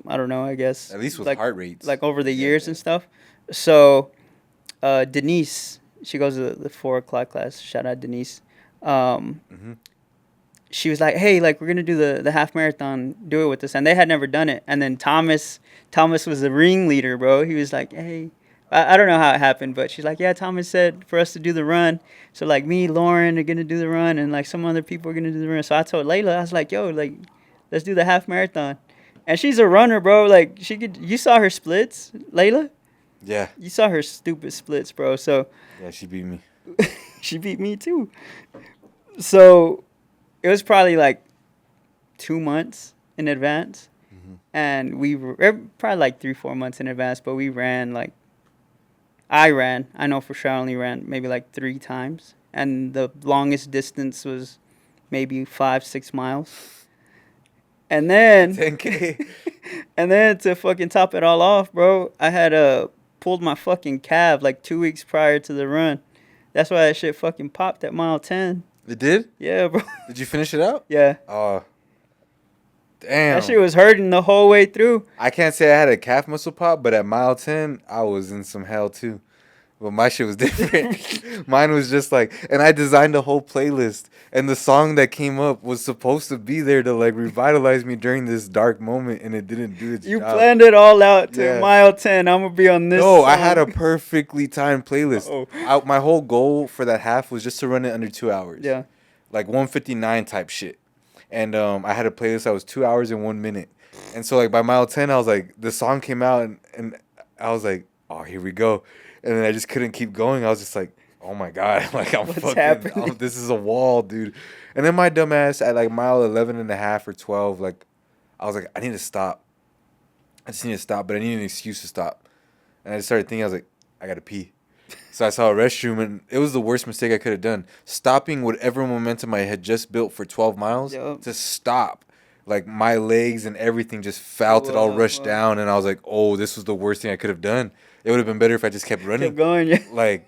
I don't know. I guess At least with like, heart rates. like over the Yeah, years yeah. and stuff. So, Denise, she goes to the 4 o'clock class. Shout out Denise. She was like, "Hey, like we're gonna do the half marathon. Do it with us." And they had never done it. And then Thomas was the ringleader, bro. He was like, "Hey." I don't know how it happened, but she's like, "Yeah, Thomas said for us to do the run. So like me, Lauren are gonna do the run, and like some other people are gonna do the run." So I told Layla, I was like, "Yo, like, let's do the half marathon." And she's a runner, bro. Like she could. You saw her splits, Layla. Yeah. You saw her stupid splits, bro. So Yeah, she beat me. she beat me too. So it was probably like 2 months in advance, and we were probably like 3-4 months in advance. But we ran like I know for sure I only ran maybe like 3 times. And the longest distance was maybe 5-6 miles. And then 10K. and then to fucking top it all off, bro, I had pulled my fucking calf like 2 weeks prior to the run. That's why that shit fucking popped at mile 10. It did? Yeah, bro. Did you finish it out? Yeah. Oh, damn. That shit was hurting the whole way through. I can't say I had a calf muscle pop, but at mile 10, I was in some hell too. But my shit was different. Mine was just like, and I designed a whole playlist, and the song that came up was supposed to be there to like revitalize me during this dark moment, and it didn't do its You job. planned it all out to Yeah. mile 10. I'm going to be on this No, I song. had a perfectly timed playlist. Oh. My whole goal for that half was just to run it under 2 hours. Yeah. Like 159 type shit. And I had a playlist that was 2 hours and 1 minute. And so like by mile 10, I was like, the song came out and I was like, oh, here we go. And then I just couldn't keep going. I was just like, oh my God, like What's happening? this is a wall, dude. And then my dumb ass at like mile 11 and a half or 12, like I was like, I need to stop. I just need to stop, but I need an excuse to stop. And I just started thinking, I was like, I gotta pee. So I saw a restroom, and it was the worst mistake I could have done. Stopping whatever momentum I had just built for 12 miles Yup. to stop. Like, my legs and everything just felt it all rushed down, and I was like, oh, this was the worst thing I could have done. It would have been better if I just kept running. Kept going, yeah. Like,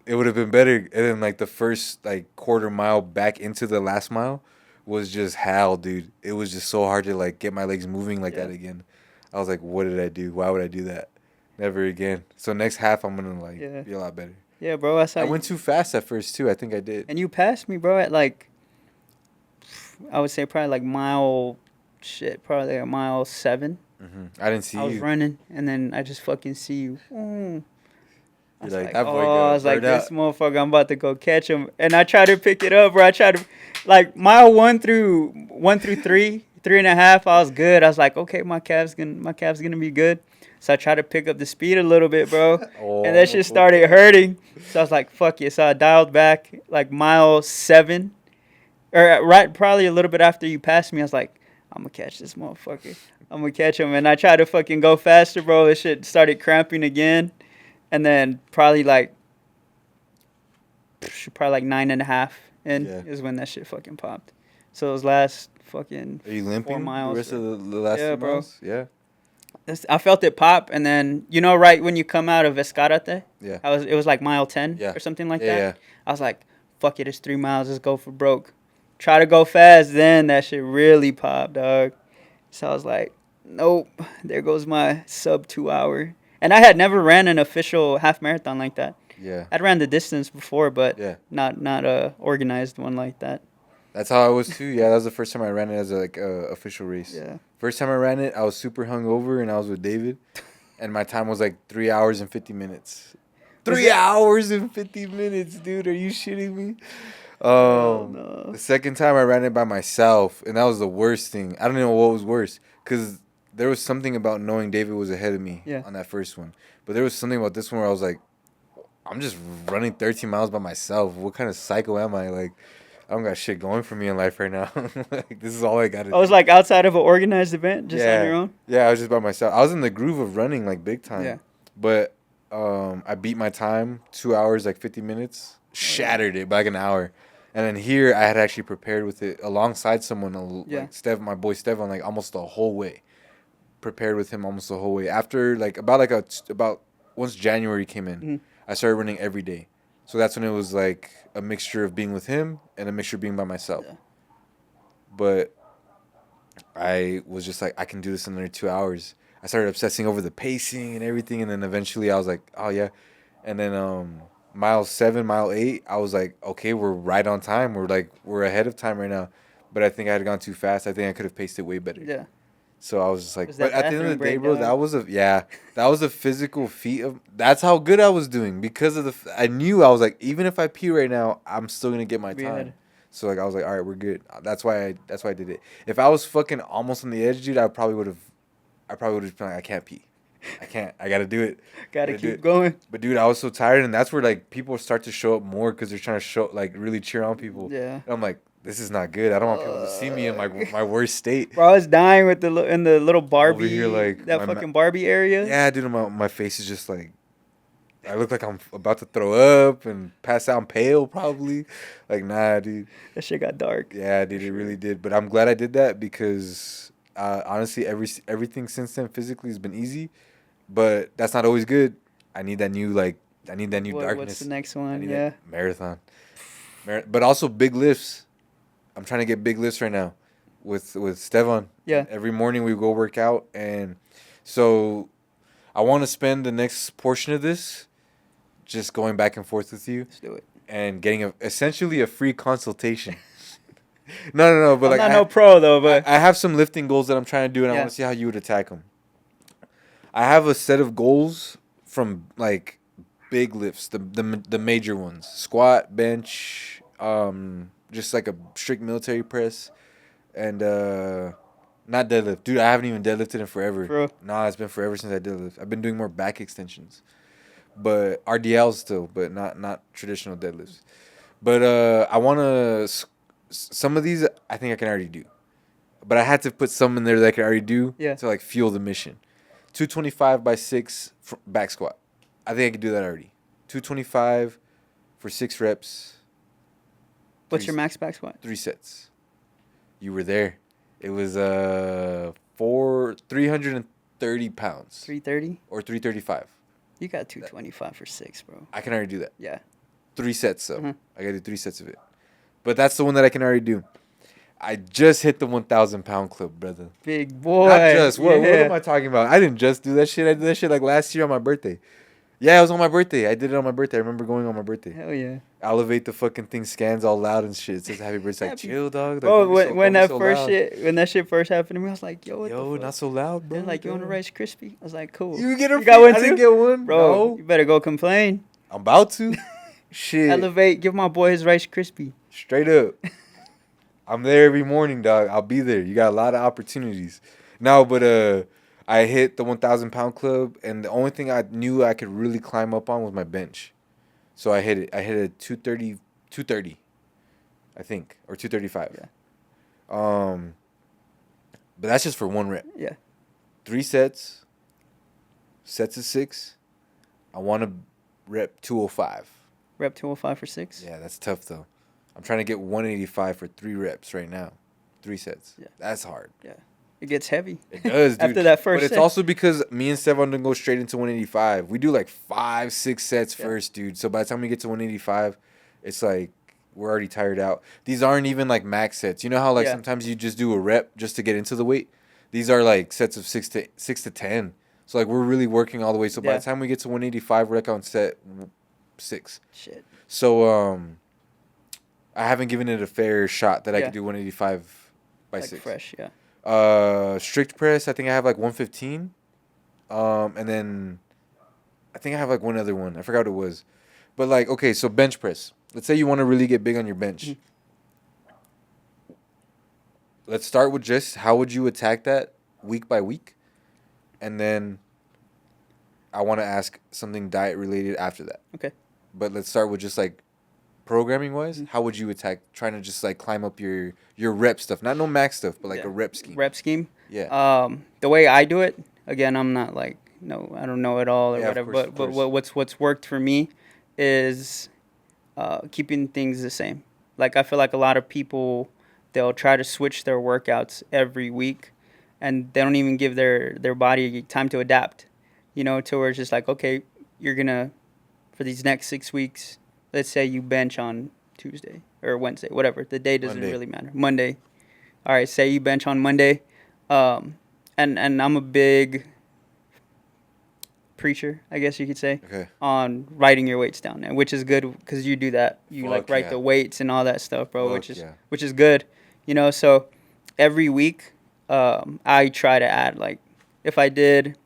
it would have been better. And then, like, the first, like, quarter mile back into the last mile was just hell, dude. It was just so hard to, like, get my legs moving like that again. I was like, what did I do? Why would I do that? Never again. So next half, I'm going to, like, be a lot better. Yeah, bro. That's how I went too fast at first, too. I think I did. And you passed me, bro, at, like, I would say probably, like, probably like a mile 7. Mm-hmm. I didn't see you. I was running, and then I just fucking see you. I was like, that boy I was like, burned this motherfucker, I'm about to go catch him. And I tried to pick it up, bro. I tried to, like, mile 1 through 3, 3.5, I was good. I was like, okay, my calf's gonna be good. So I tried to pick up the speed a little bit, bro. And that shit started hurting. So I was like, fuck it. So I dialed back, like, mile 7. Or probably a little bit after you passed me. I was like, I'm gonna catch this motherfucker. I'm gonna catch him. And I tried to fucking go faster, bro. This shit started cramping again. And then probably like 9.5 in is when that shit fucking popped. So those last fucking Are you limping 4 miles. the rest of the last 2 miles? Yeah. I felt it pop, and then right when you come out of Escarate, it was like mile 10 or something like that. Yeah. I was like, fuck it, it's 3 miles, let's go for broke. Try to go fast, then that shit really popped, dog. So I was like, nope, there goes my sub 2 hour. And I had never ran an official half marathon like that. Yeah. I'd ran the distance before, but not a organized one like that. That's how I was too. Yeah, that was the first time I ran it as a official race. Yeah. First time I ran it, I was super hungover and I was with David, and my time was like 3 hours and 50 minutes. 3 hours and 50 minutes, dude. Are you shitting me? No. The second time I ran it by myself, and that was the worst thing. I don't know what was worse, because there was something about knowing David was ahead of me on that first one. But there was something about this one where I was like, I'm just running 13 miles by myself. What kind of psycho am I? Like, I don't got shit going for me in life right now. Like, this is all I got to do. I was like outside of an organized event, just on your own? Yeah, I was just by myself. I was in the groove of running, like, big time. Yeah. But I beat my time, 2 hours, like 50 minutes. Shattered it by like an hour. And then here, I had actually prepared with it alongside someone, like my boy Stevan, like almost the whole way. Prepared with him almost the whole way. After, like, about once January came in, I started running every day. So that's when it was like a mixture of being with him and a mixture of being by myself. Yeah. But I was just like, I can do this in under 2 hours. I started obsessing over the pacing and everything, and then eventually I was like, oh yeah. And then mile 7, mile 8, I was like, okay, we're right on time. We're ahead of time right now. But I think I had gone too fast. I think I could have paced it way better. Yeah. So I was just like, but at the end of the day, bro, that was a physical feat of. That's how good I was doing because of I knew I was like, even if I pee right now, I'm still gonna get my time. So like I was like, all right, we're good. That's why I did it. If I was fucking almost on the edge, dude, I probably would have been like, I can't pee. I can't. I gotta do it. Gotta keep going. But dude, I was so tired, and that's where like people start to show up more because they're trying to show like really cheer on people. Yeah. And I'm like, this is not good. I don't want people to see me in my worst state. Bro, I was dying with in the little Barbie, over here, like that fucking Barbie area. Yeah, dude, my face is just like I look like I'm about to throw up and pass out and pale, probably. Like, nah, dude. That shit got dark. Yeah, dude, it really did. But I'm glad I did that because honestly, everything since then physically has been easy. But that's not always good. I need that new What's darkness. the next I one? need Yeah. that marathon. But also big lifts. I'm trying to get big lifts right now with Stevan. Yeah. Every morning we go work out, and so I want to spend the next portion of this just going back and forth with you Let's do it. and getting essentially a free consultation. No. But I'm like not no pro though, but I have some lifting goals that I'm trying to do, and I Yeah. want to see how you would attack them. I have a set of goals from like big lifts, the major ones: squat, bench, just like a strict military press, and not deadlift. Dude, I haven't even deadlifted in forever. For real? Nah, it's been forever since I deadlift. I've been doing more back extensions, but RDLs still, but not traditional deadlifts. But I want to. Some of these I think I can already do, but I had to put some in there that I can already do Yeah. to like fuel the mission. 225 by 6 back squat. I think I can do that already. 225 for 6 reps. what's Three- your max back squat? 3 sets. You were there. It was 330 pounds 330. or 335. You got 225 for 6, bro. I can already do that. Yeah. 3 sets though. Mhm. I got to do 3 sets of it. But that's the one that I can already do. I just hit the 1,000 pound club, brother. Big boy. Not just. What Yeah. am I talking about? I didn't just do that shit. I did that shit like last year on my birthday. Yeah, it was on my birthday. I did it on my birthday. I remember going on my birthday. Hell yeah. Elevate the fucking thing, scans all loud and shit. It says happy birthday. Like, Happy- chill, dog. Like, Bro, don't be when, so- when don't be that so first loud. shit, when that first happened to me, I was like, yo, what Yo, the fuck? not so loud, bro. They're like, you want a God. Rice Krispie? I was like, cool. You get a You got free- one I too? didn't get one, Bro, no. you better go complain. I'm about to. Shit. Elevate, give my boy his Rice Krispie. Straight up. I'm there every morning, dog. I'll be there. You got a lot of opportunities. No, but I hit the 1,000 pound club, and the only thing I knew I could really climb up on was my bench. So I hit it. I hit a 230, I think, or 235. Yeah. But that's just for one rep. Yeah. 3 sets of 6. I want to rep 205. Rep 205 for 6. Yeah, that's tough though. I'm trying to get 185 for 3 reps right now. 3 sets. Yeah. That's hard. Yeah. It gets heavy. It does, dude. After that first But it's set. also because me and Stevan don't go straight into 185. We do like 5-6 sets Yeah. first, dude. So by the time we get to 185, it's like we're already tired out. These aren't even like max sets. You know how like Yeah. sometimes you just do a rep just to get into the weight? These are like sets of 6 to 10. So like we're really working all the way. So by Yeah. the time we get to 185, we're like on set 6. Shit. So I haven't given it a fair shot that I Yeah. could do 185 by Like 6. fresh, yeah. Strict press, I think I have like 115. And then I think I have like one other one. I forgot what it was. But like, okay, so bench press. Let's say you want to really get big on your bench. Mhm. Let's start with just how would you attack that week by week? And then I want to ask something diet related after that. Okay. But let's start with just like programming wise, Mhm. how would you attack trying to just like climb up your rep stuff? Not no max stuff, but like Yeah. a rep scheme. Rep scheme. Yeah. The way I do it, again, I'm not like I don't know it all or Yeah, of whatever. course, of but course. what's worked for me is keeping things the same. Like I feel like a lot of people they'll try to switch their workouts every week, and they don't even give their body time to adapt. You know, to where it's just like, okay, you're gonna for these next 6 weeks. Let's say you bench on Tuesday or Wednesday, whatever. The day doesn't Monday. really matter. Monday. All right, say you bench on Monday. And I'm a big preacher, I guess you could say, Okay. on writing your weights down, and which is good because you do that. You like Fuck write yeah. the weights and all that stuff, bro, Fuck yeah. which is good. You know, so every week, I try to add like if I did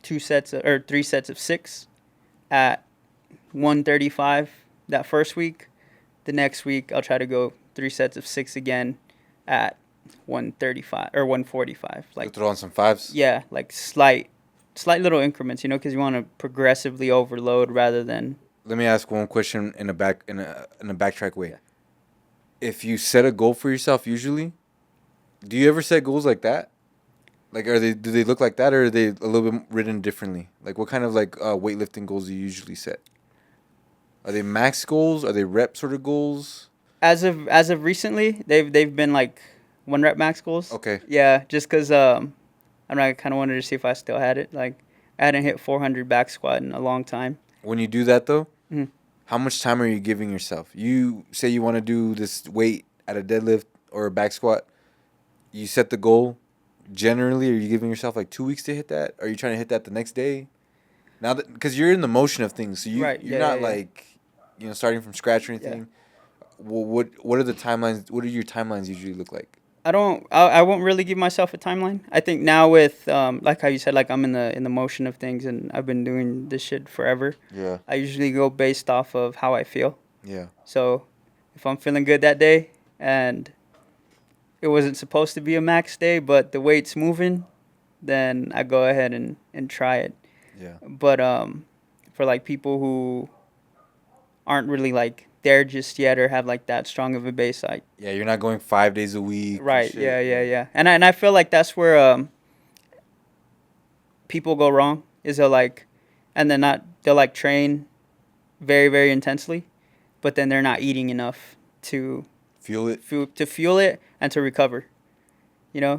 3 sets of 6 at 135 that first week, the next week I'll try to go 3 sets of 6 again at 135 or 145. Like Like throw on some 5s. yeah, like slight little increments, you know, because you want to progressively overload rather than Let me ask one question in a backtrack way. Yeah. If you set a goal for yourself, usually, do you ever set goals like that? Like, do they look like that, or are they a little bit written differently? Like, what kind of like weightlifting goals do you usually set? Are they max goals? Are they rep sort of goals? As of recently, they've been like 1 rep max goals. Okay. Yeah, just because I don't know, I kind of wanted to see if I still had it. Like, I hadn't hit 400 back squat in a long time. When you do that though, Mhm. how much time are you giving yourself? You say you want to do this weight at a deadlift or a back squat. You set the goal. Generally, are you giving yourself like 2 weeks to hit that? Are you trying to hit that the next day? Now that because you're in the motion of things, so Right, you're yeah, not yeah, yeah. like starting from scratch or anything. What are the timelines? What do your timelines usually look like? I won't really give myself a timeline. I think now with like how you said, like I'm in the motion of things and I've been doing this shit forever. Yeah. I usually go based off of how I feel. Yeah. So if I'm feeling good that day and it wasn't supposed to be a max day, but the weight's moving, then I go ahead and try it. Yeah. But for like people who aren't really like there just yet or have like that strong of a base, like Yeah, you're not going 5 days a week. and right, shit. yeah. And I feel like that's where people go wrong is they'll like train very very intensely, but then they're not eating enough to Feel it. fuel it and to recover.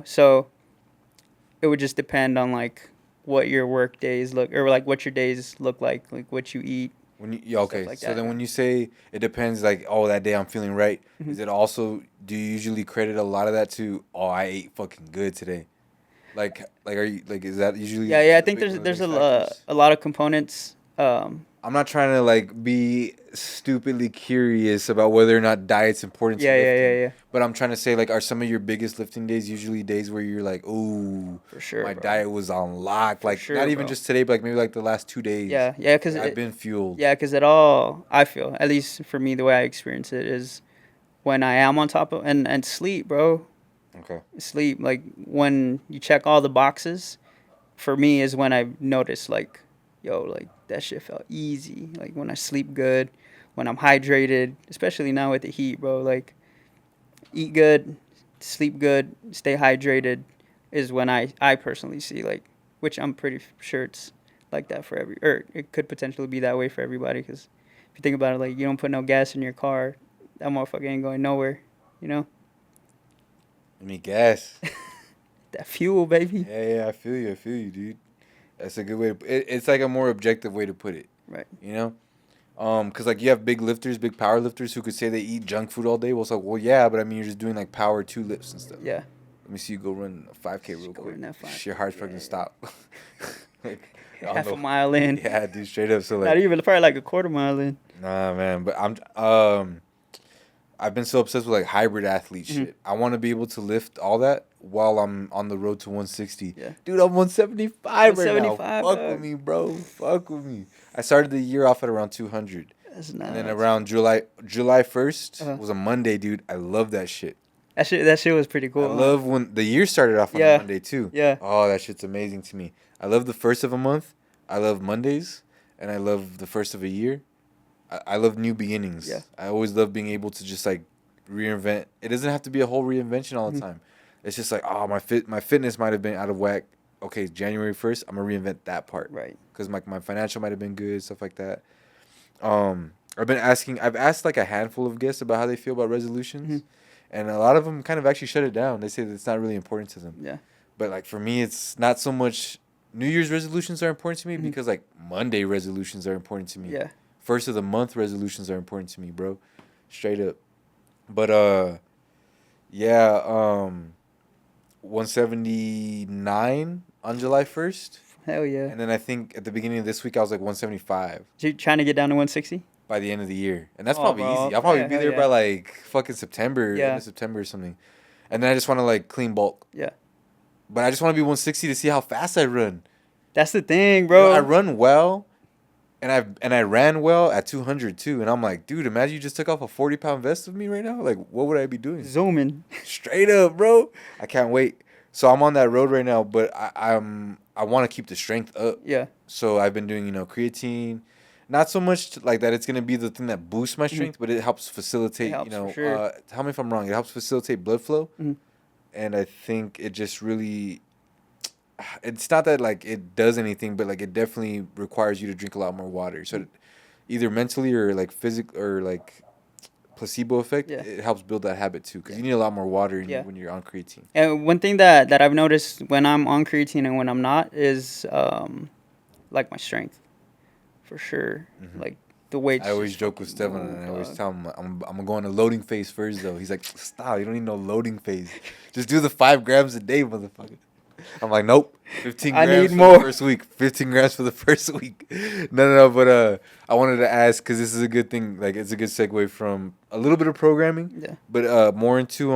So it would just depend on like what your work days look or like what your days look like what you eat. When you okay, like so that, then yeah. when you say it depends, like that day I'm feeling right, Mhm. is it also do you usually credit a lot of that to I ate fucking good today, like are you like is that usually Yeah. I the think one of the there's biggest factors? a lot of components. I'm not trying to like be stupidly curious about whether or not diet's important to lifting, Yeah. but I'm trying to say like are some of your biggest lifting days usually days where you're like, ooh, For sure, my bro. diet was on lock, For like sure, not even bro. just today, but like maybe like the last 2 days. Yeah, because I've been fueled. Yeah, because it all I feel, at least for me, the way I experience it is when I am on top of and sleep, bro. Okay. Sleep, like when you check all the boxes, for me is when I notice like, yo, like that shit felt easy. Like when I sleep good, when I'm hydrated, especially now with the heat, bro. Like eat good, sleep good, stay hydrated, is when I personally see like, which I'm pretty sure it's like that for or it could potentially be that way for everybody. Because if you think about it, like you don't put no gas in your car, that motherfucker ain't going nowhere. You know, Let me guess. that fuel, baby. Yeah, I feel you, dude. That's a good way to. It's like a more objective way to put it. Right. You know, cause like you have big lifters, big power lifters who could say they eat junk food all day. Well, it's like, well, yeah, but I mean, you're just doing like power 2 lifts and stuff. Yeah. Let me see you go run a 5K real Go quick. run that 5K, Your heart's probably yeah. gonna stop. Like, I don't Half a know. mile in. Yeah, dude, straight up. So Not like, even probably like a quarter mile in. nah, man. But I've been so obsessed with like hybrid athlete Mhm. shit. I want to be able to lift all that while I'm on the road to 160. Yeah. Dude, I'm 175 right now. 175, Fuck dog. with me, bro. Fuck with me. I started the year off at around 200. That's nice. And then around July 1st Uh-huh. was a Monday, dude. I love that shit. That shit was pretty cool. I love when the year started off on a Yeah. Monday too. Yeah. Oh, that shit's amazing to me. I love the first of a month. I love Mondays, and I love the first of a year. I love new beginnings. Yeah. I always love being able to just like reinvent. It doesn't have to be a whole reinvention all the Mhm. time. It's just like, oh, my fitness might have been out of whack. Okay, January 1st, I'm gonna reinvent that part. Right. Because my financial might have been good, stuff like that. I've asked like a handful of guests about how they feel about resolutions, Mhm. and a lot of them kind of actually shut it down. They say that it's not really important to them. Yeah. But like for me, it's not so much. New Year's resolutions are important to me Mhm. because like Monday resolutions are important to me. Yeah. First of the month resolutions are important to me, bro. Straight up. But 179 on July 1st. Hell yeah. And then I think at the beginning of this week I was like 175 So you trying to get down to 160? by the end of the year. And that's Oh, probably bro. easy. I'll probably Yeah, be hell there yeah. by like fucking September, Yeah. end of September or something. And then I just want to like clean bulk. Yeah. But I just want to be 160 to see how fast I run. That's the thing, You bro. know, I run well, and I ran well at 200 too. And I'm like, dude, imagine you just took off a 40-pound vest of me right now. Like, what would I be doing? Zooming. Straight up, bro. I can't wait. So I'm on that road right now, but I want to keep the strength up. Yeah. So I've been doing creatine, not so much like that. It's gonna be the thing that boosts my strength, but it helps facilitate. Mm-hmm. It helps, for sure. Tell me if I'm wrong. It helps facilitate blood flow, Mhm. and I think it just really it's not that like it does anything, but like it definitely requires you to drink a lot more water. So either mentally or like physical or like placebo effect, Yeah. it helps build that habit too, because you need a lot more water Yeah. when you're on creatine. And one thing that I've noticed when I'm on creatine and when I'm not is like my strength, for sure. Like the weights. I always just joke with fucking Steven, move, and I always dog. tell him I'm gonna go on a loading phase first though. He's like, stop, you don't need no loading phase. Just do the 5 grams a day, motherfucker. I'm like, nope. 15 I grams need for more. the first week. 15 grams for the first week. No. But I wanted to ask because this is a good thing. Like, it's a good segue from a little bit of programming, Yeah. but more into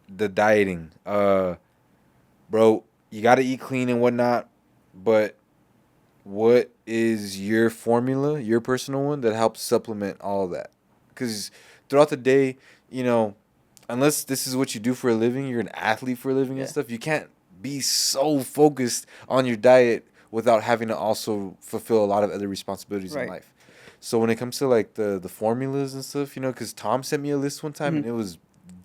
the dieting. Bro, you gotta eat clean and whatnot. But what is your formula, your personal one that helps supplement all of that? Because throughout the day, you know, unless this is what you do for a living, you're an athlete for a living and Yeah. stuff, you can't be so focused on your diet without having to also fulfill a lot of other responsibilities in Right. life. So when it comes to like the formulas and stuff, you know, because Tom sent me a list one time and it was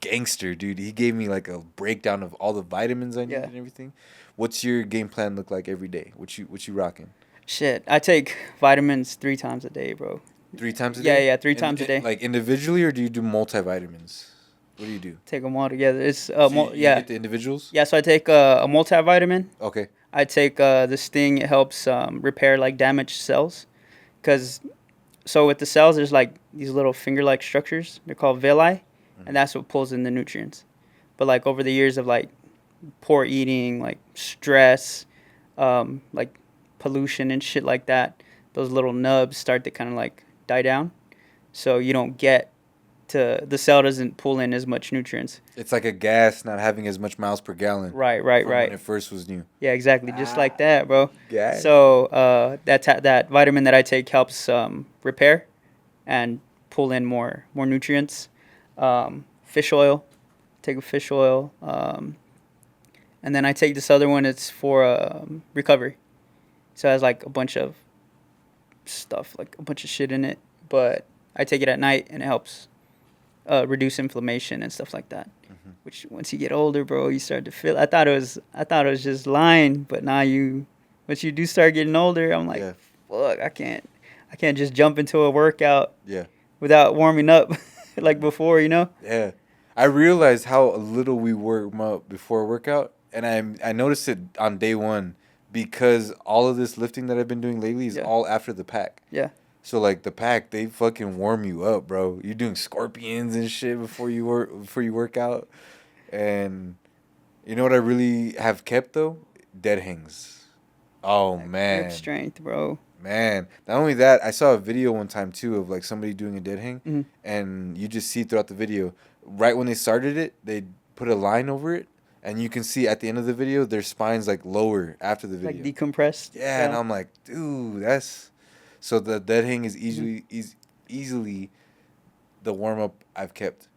gangster, dude. He gave me like a breakdown of all the vitamins I need Yeah. and everything. What's your game plan look like every day? What you rocking? Shit, I take vitamins 3 times a day, bro. 3 times a Yeah, day? yeah, 3 times a day. Like individually, or do you do multivitamins? What do you do? Take them all together. It's So you yeah, get the individuals? yeah. So I take a multivitamin. Okay. I take this thing. It helps repair like damaged cells, because so with the cells, there's like these little finger-like structures. They're called villi, and that's what pulls in the nutrients. But like over the years of like poor eating, like stress, like pollution and shit like that, those little nubs start to kind of like die down. So you don't get to the cell doesn't pull in as much nutrients. It's like a gas not having as much miles per gallon. Right. From when it first was new. Yeah, exactly. Just like that, bro. Gas. So that vitamin that I take helps repair and pull in more nutrients. Fish oil, take a fish oil, and then I take this other one. It's for recovery. So it has like a bunch of stuff, like a bunch of shit in it. But I take it at night and it helps reduce inflammation and stuff like that. Which once you get older, bro, you start to feel. I thought it was just lying, but now once you do start getting older, I'm like, Yeah. fuck, I can't just jump into a workout Yeah. without warming up like before, you know? Yeah. I realized how little we warm up before a workout, and I noticed it on day one because all of this lifting that I've been doing lately is Yeah. all after the pack. Yeah. So like the pack, they fucking warm you up, bro. You're doing scorpions and shit before you work out. And you know what I really have kept though? Dead hangs. Oh Like, man. grip strength, bro. Man, not only that, I saw a video one time too of like somebody doing a dead hang, Mhm. and you just see throughout the video, right when they started it, they put a line over it, and you can see at the end of the video their spine's like lower after the video. Like decompressed. Yeah, and I'm like, dude, that's so the dead hang is easily the warm up I've kept,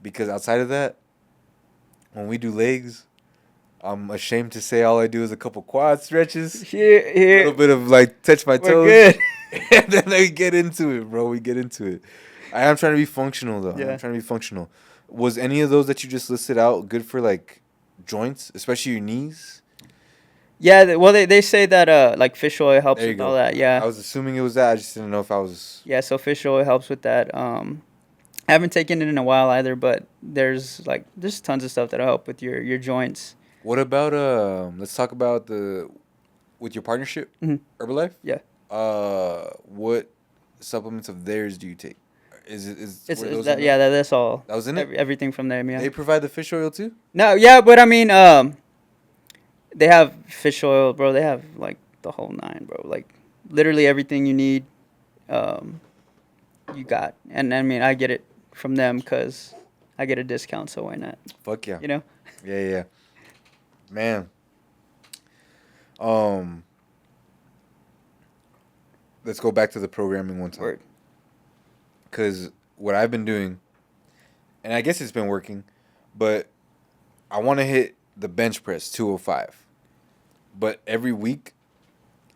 because outside of that, when we do legs, I'm ashamed to say all I do is a couple quad stretches. A Here. little bit of like touch my We're toes. good. And then we get into it, bro. We get into it. I am trying to be functional though. Yeah. I'm trying to be functional. Was any of those that you just listed out good for like joints, especially your knees? Yeah, well, they say that like fish oil helps There you with go. all that. Yeah. I was assuming it was that. I just didn't know if I was. Yeah, so fish oil helps with that. I haven't taken it in a while either, but there's tons of stuff that'll help with your joints. What about let's talk about with your partnership, Mhm. Herbalife? Yeah. What supplements of theirs do you take? Is It's were those that, in there? yeah, that's all. That was in it? Everything from them, yeah. They provide the fish oil too? No, yeah, but I mean, they have fish oil, bro. They have like the whole nine, bro. Like literally everything you need, you got. And I mean, I get it from them because I get a discount, so why not? Fuck yeah. You know? Yeah. Man. Let's go back to the programming one time. Word. Because what I've been doing, and I guess it's been working, but I want to hit the bench press 205. But every week,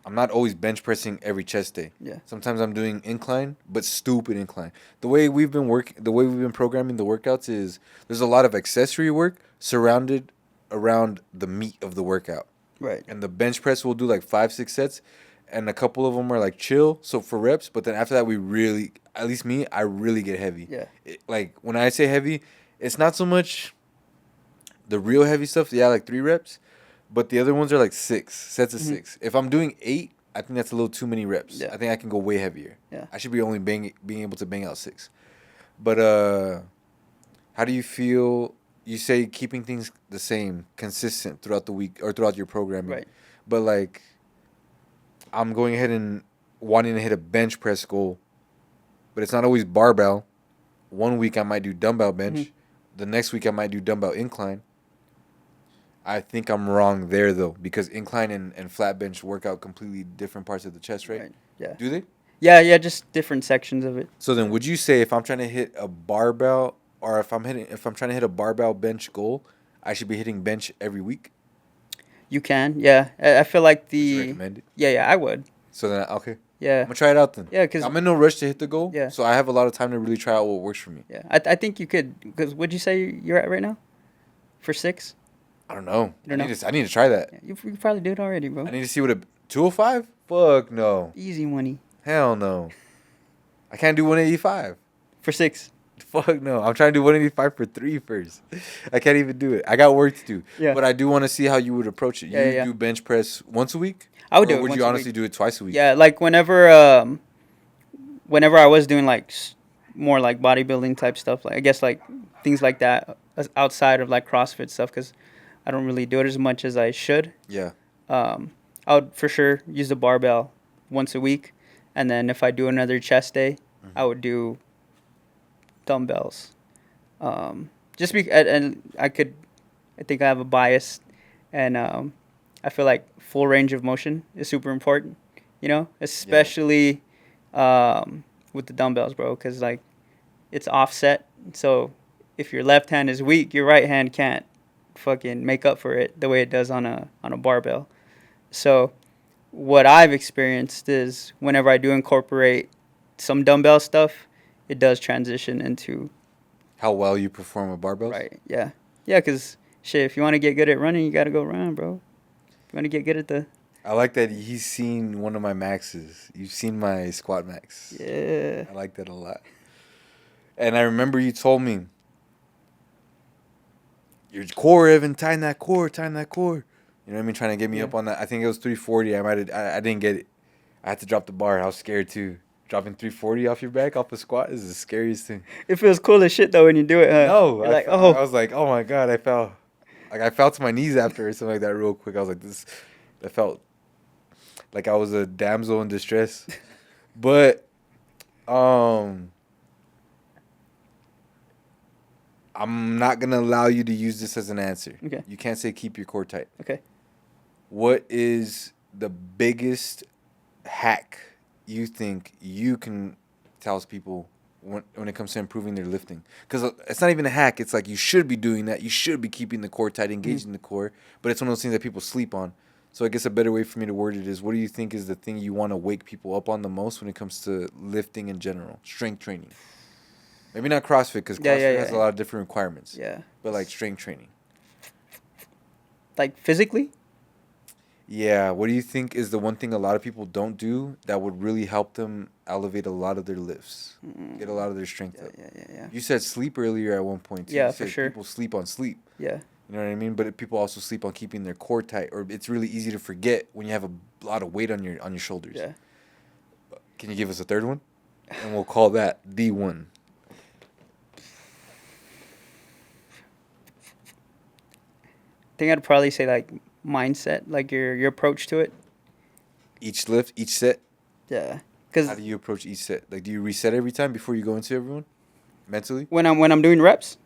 I'm not always bench pressing every chest day. Yeah. Sometimes I'm doing incline, but stupid incline. The way we've been programming the workouts is there's a lot of accessory work surrounded around the meat of the workout. Right. And the bench press we'll do like 5-6 sets, and a couple of them are like chill, so for reps. But then after that, we really, at least me, I really get heavy. Yeah. Like when I say heavy, it's not so much the real heavy stuff. Yeah, like 3 reps, but the other ones are like 6 sets of 6. If I'm doing 8, I think that's a little too many reps. Yeah. I think I can go way heavier. Yeah. I should be only being able to bang out 6. But how do you feel? You say keeping things the same, consistent throughout the week or throughout your programming. Right. But like, I'm going ahead and wanting to hit a bench press goal, but it's not always barbell. One week I might do dumbbell bench. The next week I might do dumbbell incline. I think I'm wrong there though, because incline and flat bench work out completely different parts of the chest, right? Yeah. Do they? Yeah, just different sections of it. So then, would you say if I'm trying to hit a barbell, or if I'm trying to hit a barbell bench goal, I should be hitting bench every week? You can, yeah. I feel like Would you recommend it? Yeah, I would. So then, okay, I'm Yeah, gonna try it out then. yeah, because I'm in no rush to hit the goal. Yeah. So I have a lot of time to really try out what works for me. yeah, I think you could. Because what'd you say you're at right now? For 6? I don't know. You don't know? I need to try that. Yeah, you could probably do it already, bro. I need to see what a 205. Fuck no. Easy money Hell no. I can't do 185. for 6. Fuck no. I'm trying to do 185 for 3 first. I can't even do it. I got work to do. Yeah. But I do want to see how you would approach it. You Yeah, yeah. do bench press once a week? I would Or do it would once you a honestly week. do it twice a week? Yeah, like whenever I was doing like more like bodybuilding type stuff, like I guess like things like that outside of like CrossFit stuff, because I don't really do it as much as I should. Yeah. I would for sure use the barbell once a week, and then if I do another chest day, I would do dumbbells. And I think I have a bias, and I feel like full range of motion is super important. Especially with the dumbbells, bro, because like it's offset. So if your left hand is weak, your right hand can't fucking make up for it the way it does on a barbell. So what I've experienced is whenever I do incorporate some dumbbell stuff, it does transition into How well you perform with barbells? right. Yeah, because shit, if you want to get good at running, you gotta go run, bro. If you want to get good at the I like that he's seen one of my maxes. You've seen my squat max. yeah. I like that a lot. And I remember you told me, your core, Evan, tighten that core. You know what I mean? Trying to get me up on that. I think it was 340. I didn't get it. I had to drop the bar. I was scared too. Dropping 340 off your back off a squat is the scariest thing. It feels cool as shit though when you do it, huh? No, You're I was like, oh my God, I fell. Like I fell to my knees after or something like that real quick. I was like, I felt like I was a damsel in distress. But I'm not gonna allow you to use this as an answer. Okay. You can't say keep your core tight. Okay. What is the biggest hack you think you can tell people when it comes to improving their lifting? Because it's not even a hack. It's like you should be doing that. You should be keeping the core tight, engaging the core. But it's one of those things that people sleep on. So I guess a better way for me to word it is, what do you think is the thing you want to wake people up on the most when it comes to lifting in general? Strength training. Maybe not CrossFit, because CrossFit has a lot of different requirements. Yeah. But like strength training. Like physically? Yeah. What do you think is the one thing a lot of people don't do that would really help them elevate a lot of their lifts, get a lot of their strength up? Yeah. You said sleep earlier at one point too. Yeah, You for said sure. People sleep on sleep. Yeah. You know what I mean? But people also sleep on keeping their core tight, or it's really easy to forget when you have a lot of weight on your shoulders. Yeah. Can you give us a third one? And we'll call that the one. I think I'd probably say like mindset, like your approach to it. Each lift, each set. Yeah. Because How do you approach each set? Like, do you reset every time before you go into everyone, mentally? when I'm doing reps,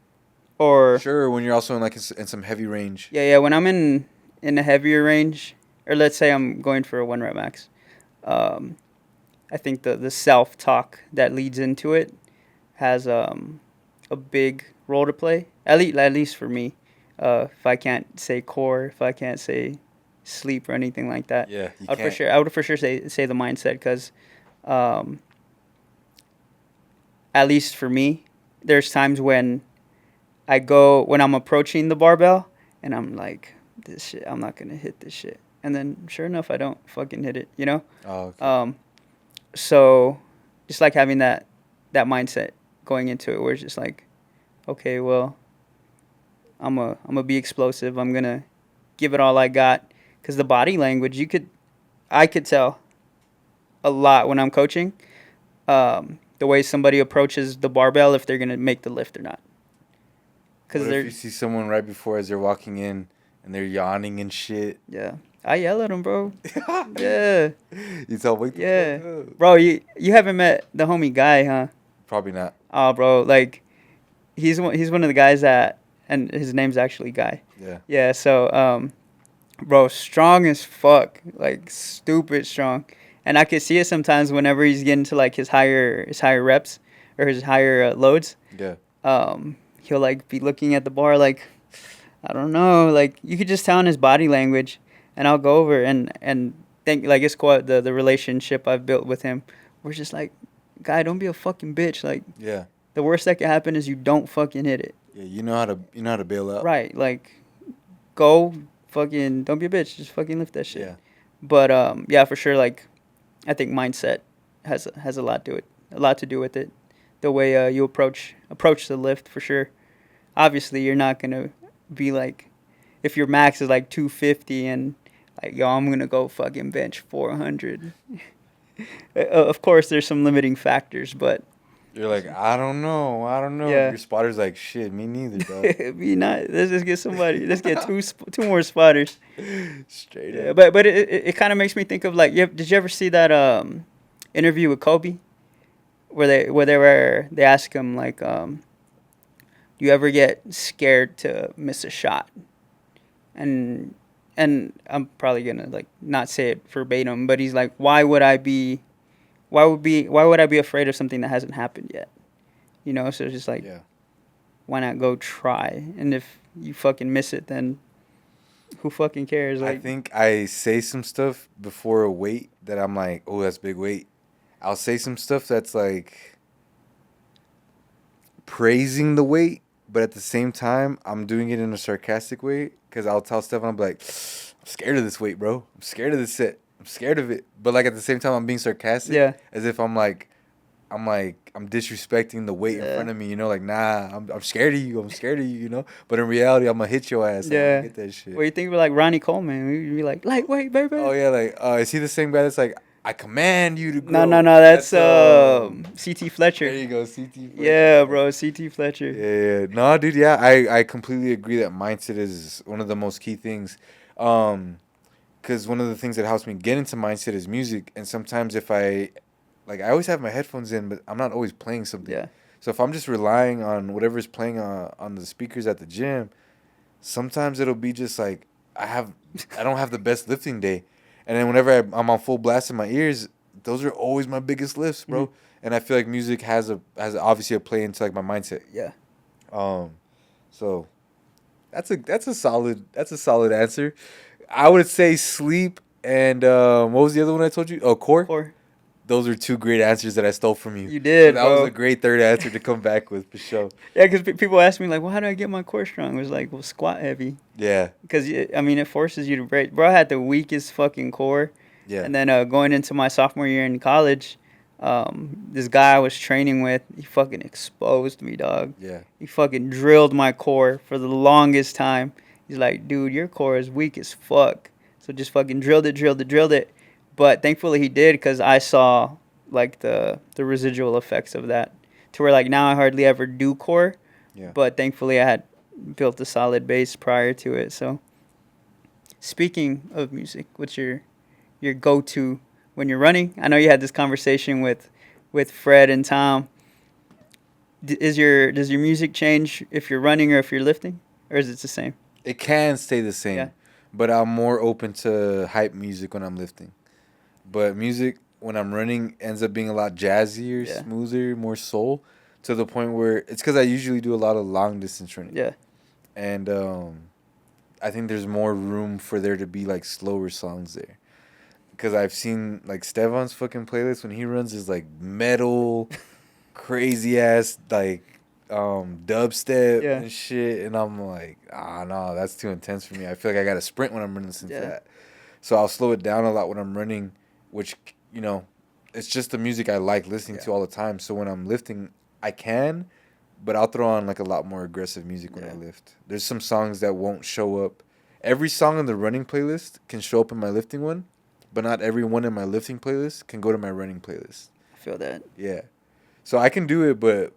or Sure. When you're also in some heavy range. yeah, when I'm in a heavier range, or let's say I'm going for a 1 rep max, I think the self talk that leads into it has a big role to play. At least for me, if I can't say core, if I can't say sleep or anything like that, Yeah. You I can't. would for sure say the mindset, because at least for me, there's times when I'm approaching the barbell and I'm like, this shit, I'm not gonna hit this shit. And then sure enough, I don't fucking hit it, you know? Oh, okay. So just like having that mindset going into it, where it's just like, okay, well, I'm a be explosive. I'm gonna give it all I got, because the body language, I could tell a lot when I'm coaching, the way somebody approaches the barbell, if they're gonna make the lift or not. Because What they're, if you see someone right before as they're walking in and they're yawning and shit? yeah, I yell at them, bro. Yeah, You tell wake the yeah, fuck up. bro. You haven't met the homie Guy, huh? Probably not. Oh, bro, like he's one of the guys that, and his name's actually Guy. Yeah. Yeah, so bro, strong as fuck, like stupid strong, and I could see it sometimes whenever he's getting to like his higher reps or his higher loads. Yeah. He'll like be looking at the bar like, I don't know, like you could just tell in his body language, and I'll go over and think like it's quite the relationship I've built with him. We're just like, Guy, don't be a fucking bitch. Like Yeah. the worst that can happen is you don't fucking hit it. Yeah. You know how to bail out. Right, like go fucking, don't be a bitch, just fucking lift that shit. Yeah. But yeah, for sure, like I think mindset has a lot to do with it. The way you approach the lift, for sure. Obviously, you're not gonna be like, if your max is like 250 and like, yo, I'm gonna go fucking bench 400. Of course, there's some limiting factors, but You're like, I don't know. Yeah. Your spotter's like, shit, me neither, dog. be not. Let's just get somebody. Let's get two more spotters. Straight Yeah, up. but it kind of makes me think of like, did you ever see that interview with Kobe, where they ask him like, do you ever get scared to miss a shot? And I'm probably gonna like not say it verbatim, but he's like, why would I be afraid of something that hasn't happened yet? You know, so it's just like, Yeah. why not go try? And if you fucking miss it, then who fucking cares? I Like, think I say some stuff before a weight that I'm like, oh, that's big weight. I'll say some stuff that's like praising the weight, but at the same time, I'm doing it in a sarcastic way, because I'll tell Stefan, I'm like, I'm scared of this weight, bro. I'm scared of this set. I'm scared of it. But like at the same time, I'm being sarcastic, Yeah. as if I'm disrespecting the weight in Yeah. front of me, you know, like, nah, I'm scared of you. I'm scared of you, you know. But in reality, I'm gonna hit your ass. Like, Yeah. get that shit. What do you think of like Ronnie Coleman? We'd be like, lightweight, baby. Oh yeah, like is he the same guy that's like, I command you to grow? No, that's CT Fletcher. There you go, CT. Yeah, bro, CT Fletcher. Yeah. No, dude. Yeah, I completely agree that mindset is one of the most key things. Because one of the things that helps me get into mindset is music, and sometimes if I always have my headphones in, but I'm not always playing something. Yeah. So if I'm just relying on whatever's playing on the speakers at the gym, sometimes it'll be just like I don't have the best lifting day, and then whenever I'm on full blast in my ears, those are always my biggest lifts, bro. Mm-hmm. And I feel like music has obviously a play into like my mindset. Yeah. So that's a solid answer. I would say sleep and what was the other one I told you? Oh, core. Or Those are two great answers that I stole from you. You did, So that bro. was a great third answer to come back with, for sure. yeah, because people ask me like, well, how do I get my core strong? It was like, well, squat heavy. Yeah. Because I mean, it forces you to break. Bro, I had the weakest fucking core. Yeah. And then going into my sophomore year in college, this guy I was training with, he fucking exposed me, dog. Yeah. He fucking drilled my core for the longest time. He's like, dude, your core is weak as fuck. So just fucking drilled it. But thankfully he did, because I saw like the residual effects of that, to where like now I hardly ever do core. Yeah. But thankfully I had built a solid base prior to it. So speaking of music, what's your go-to when you're running? I know you had this conversation with Fred and Tom. Does your music change if you're running or if you're lifting, or is it the same? It can stay the same, Yeah. but I'm more open to hype music when I'm lifting. But music when I'm running ends up being a lot jazzier, Yeah. smoother, more soul, to the point where it's because I usually do a lot of long distance running. Yeah. And I think there's more room for there to be like slower songs there. Because I've seen like Stevan's fucking playlist when he runs is like metal, crazy ass, like dubstep Yeah. and shit, and I'm like, no, that's too intense for me. I feel like I got to sprint when I'm listening to Yeah. that. So I'll slow it down a lot when I'm running, which, it's just the music I like listening to all the time. So when I'm lifting, I can, but I'll throw on like a lot more aggressive music when I lift. There's some songs that won't show up. Every song in the running playlist can show up in my lifting one, but not every one in my lifting playlist can go to my running playlist. I feel that. Yeah. So I can do it, but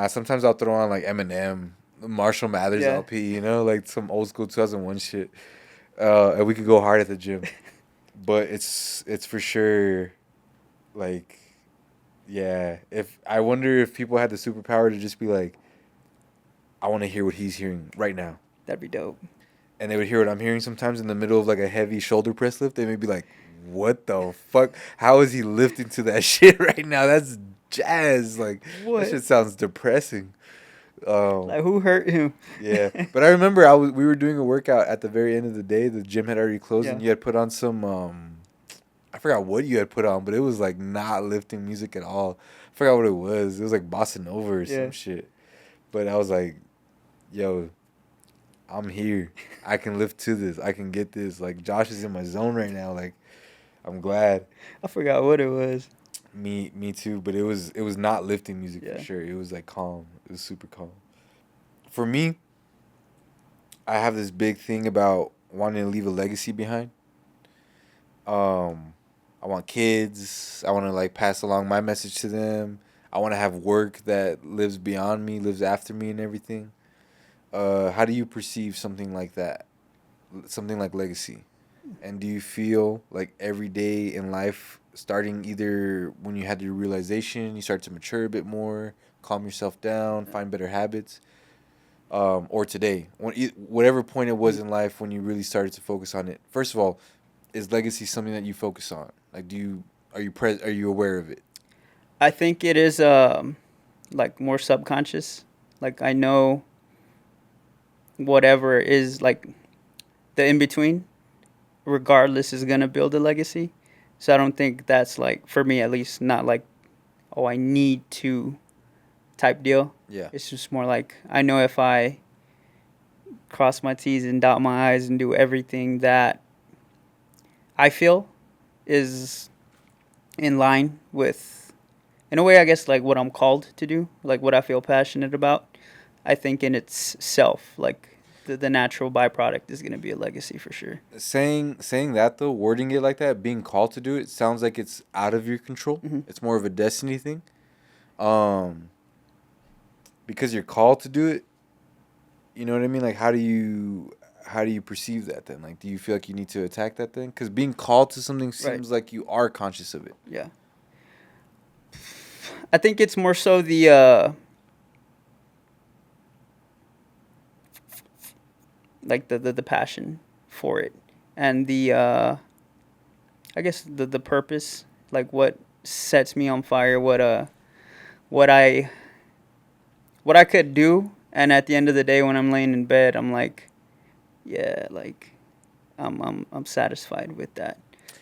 sometimes I'll throw on like Eminem, Marshall Mathers LP, like some old school 2001 shit. And we could go hard at the gym. But it's for sure like, yeah, if I wonder if people had the superpower to just be like, I want to hear what he's hearing right now. That'd be dope. And they would hear what I'm hearing sometimes in the middle of like a heavy shoulder press lift. They may be like, what the fuck? How is he lifting to that shit right now? That's jazz. Like, What? that shit sounds depressing. Like, who hurt him? Yeah. But I remember we were doing a workout at the very end of the day. The gym had already closed, and you had put on some, I forgot what you had put on, but it was like not lifting music at all. I forgot what it was. It was like bossa nova or some shit. But I was like, yo, I'm here. I can lift to this. I can get this. Like, Josh is in my zone right now. Like, I'm glad. I forgot what it was. Me too. But it was not lifting music for sure. It was like calm. It was super calm. For me, I have this big thing about wanting to leave a legacy behind. I want kids. I want to like pass along my message to them. I want to have work that lives beyond me, lives after me, and everything. How do you perceive something like that? Something like legacy? And do you feel like every day in life, starting either when you had your realization, you start to mature a bit more, calm yourself down, find better habits, or today, whatever point it was in life when you really started to focus on it? First of all, is legacy something that you focus on? Like, are you aware of it? I think it is like more subconscious. Like, I know whatever is like the in between, regardless, is gonna build a legacy. So I don't think that's like, for me at least, not like, oh, I need to type deal. Yeah. It's just more like, I know if I cross my T's and dot my I's and do everything that I feel is in line with, in a way, I guess, like what I'm called to do, like what I feel passionate about, I think in itself, like the natural byproduct is going to be a legacy for sure. Saying that though, wording it like that, being called to do it, sounds like it's out of your control. Mm-hmm. It's more of a destiny thing. Because you're called to do it. You know what I mean? Like, how do you perceive that then? Like, do you feel like you need to attack that thing? Because being called to something seems like you are conscious of it. Yeah. I think it's more so the like the passion for it, and the I guess the purpose, like what sets me on fire, what I could do, and at the end of the day when I'm laying in bed, I'm like, yeah, like I'm satisfied with that.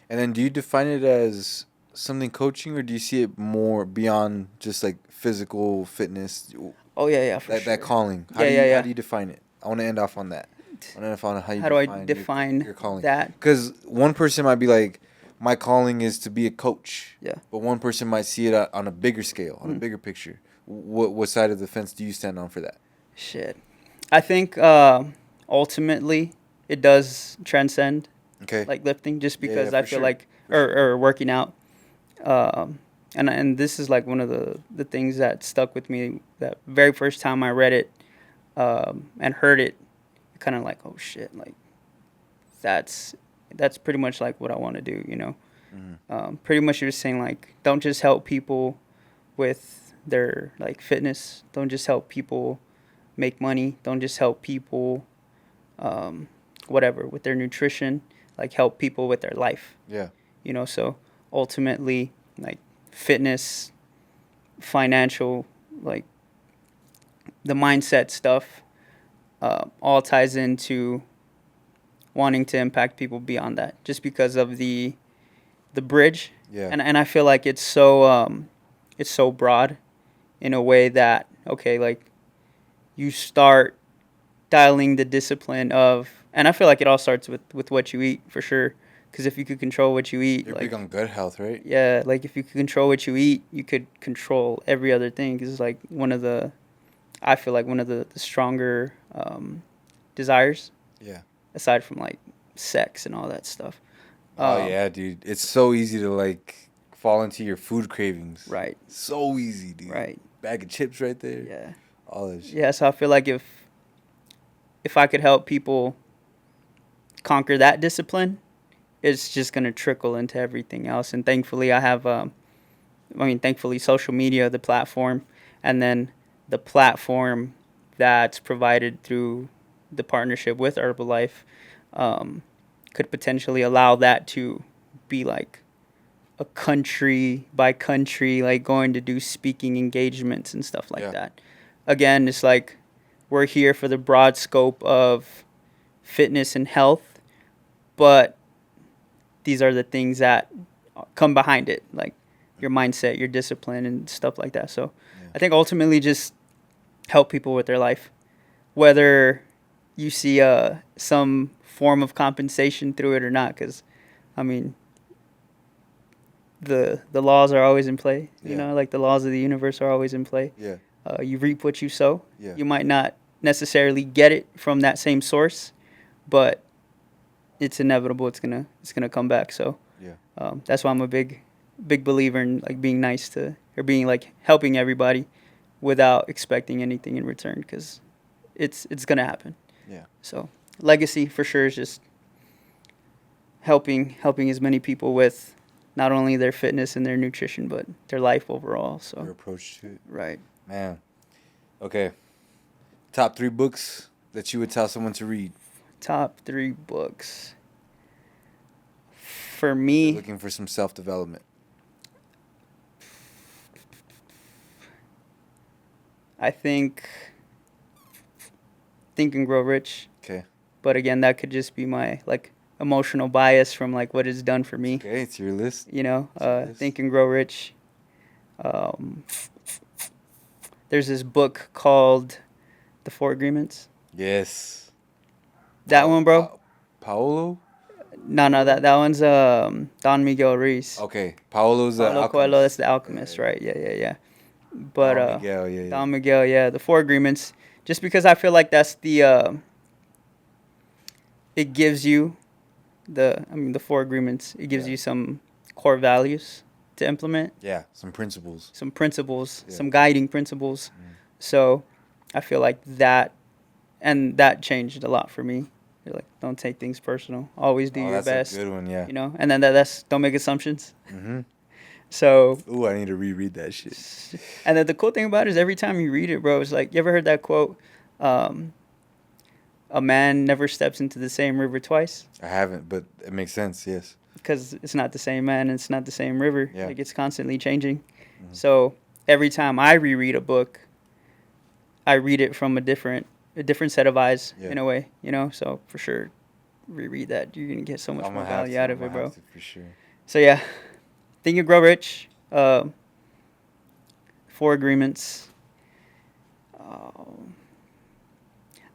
And then do you define it as something coaching, or do you see it more beyond just like physical fitness? Oh yeah, for that sure. That calling. How do you define it? I want to end off on that. I want to end off on how do I define your calling. that? Because one person might be like, my calling is to be a coach. Yeah. But one person might see it on a bigger scale, on a bigger picture. What side of the fence do you stand on for that? Shit. I think ultimately it does transcend like lifting, just because I feel like, or working out. And this is like one of the things that stuck with me that very first time I read it and heard it, kind of like, oh shit, like that's pretty much like what I want to do, you know. Mm-hmm. Pretty much you're saying like, don't just help people with their like fitness, don't just help people make money, don't just help people whatever with their nutrition, like help people with their life. Yeah. You know, so ultimately like fitness, financial, like the mindset stuff all ties into wanting to impact people beyond that, just because of the bridge. Yeah. And I feel like it's so broad in a way that, okay, like you start dialing the discipline of, and I feel like it all starts with what you eat for sure. Because if you could control what you eat, You're like, big on gut health, right? yeah, like if you could control what you eat, you could control every other thing. Because it's like I feel like one of the stronger desires, Yeah. aside from like sex and all that stuff. Oh yeah, dude. It's so easy to like fall into your food cravings. Right. So easy, dude. Right. Bag of chips right there. Yeah. All that shit. Yeah. So I feel like if I could help people conquer that discipline, it's just gonna trickle into everything else. And thankfully, I have, thankfully, social media, the platform, and then the platform that's provided through the partnership with Herbalife, could potentially allow that to be like a country by country, like going to do speaking engagements and stuff like Yeah. that. Again, it's like we're here for the broad scope of fitness and health, but these are the things that come behind it, like your mindset, your discipline, and stuff like that. So Yeah. I think ultimately just help people with their life, whether you see some form of compensation through it or not, because I mean the laws are always in play. You Yeah. know, like the laws of the universe are always in play. Yeah. You reap what you sow. Yeah. You might not necessarily get it from that same source, but it's inevitable. It's gonna come back. So Yeah. that's why I'm a big believer in like being nice to, or being like helping everybody without expecting anything in return, because it's gonna happen. Yeah. So legacy for sure is just helping as many people with not only their fitness and their nutrition, but their life overall. Your So approach to it. right. Man. Okay. Top 3 books that you would tell someone to read. Top 3 books. For You're me, looking for some self-development. I think Think and Grow Rich. Okay. But again, that could just be my like emotional bias from like what it's done for me. Okay, it's your list. You know, It's your list. Think and Grow Rich. There's this book called The Four Agreements. Yes. That one, bro. Paolo? No, that one's Don Miguel Ruiz. Okay. Paolo's the Paulo Coelho, alchemist. that's the alchemist, right? Yeah. But Don Miguel, yeah. Don Miguel, yeah, The Four Agreements. Just because I feel like that's the it gives you the Four Agreements. It gives Yeah. you some core values to implement, Yeah, some principles. some principles, Yeah. some guiding principles. Mm. So I feel like that changed a lot for me. You're like, don't take things personal. Always do your That's best. a good one, yeah. You know, and then that's don't make assumptions. Mm-hmm. So, Ooh, I need to reread that shit. and then the cool thing about it is every time you read it, bro, it's like, you ever heard that quote? A man never steps into the same river twice, I haven't, but it makes sense, yes. because it's not the same man and it's not the same river. Yeah. Like, it's constantly changing. Mhm. So every time I reread a book, I read it from a different set of eyes, Yeah. in a way, you know. So for sure, reread that. You're gonna get so much I'm more gonna have value to, out I'm of it, gonna bro. have to, for sure. So yeah, Think and Grow Rich. Four Agreements.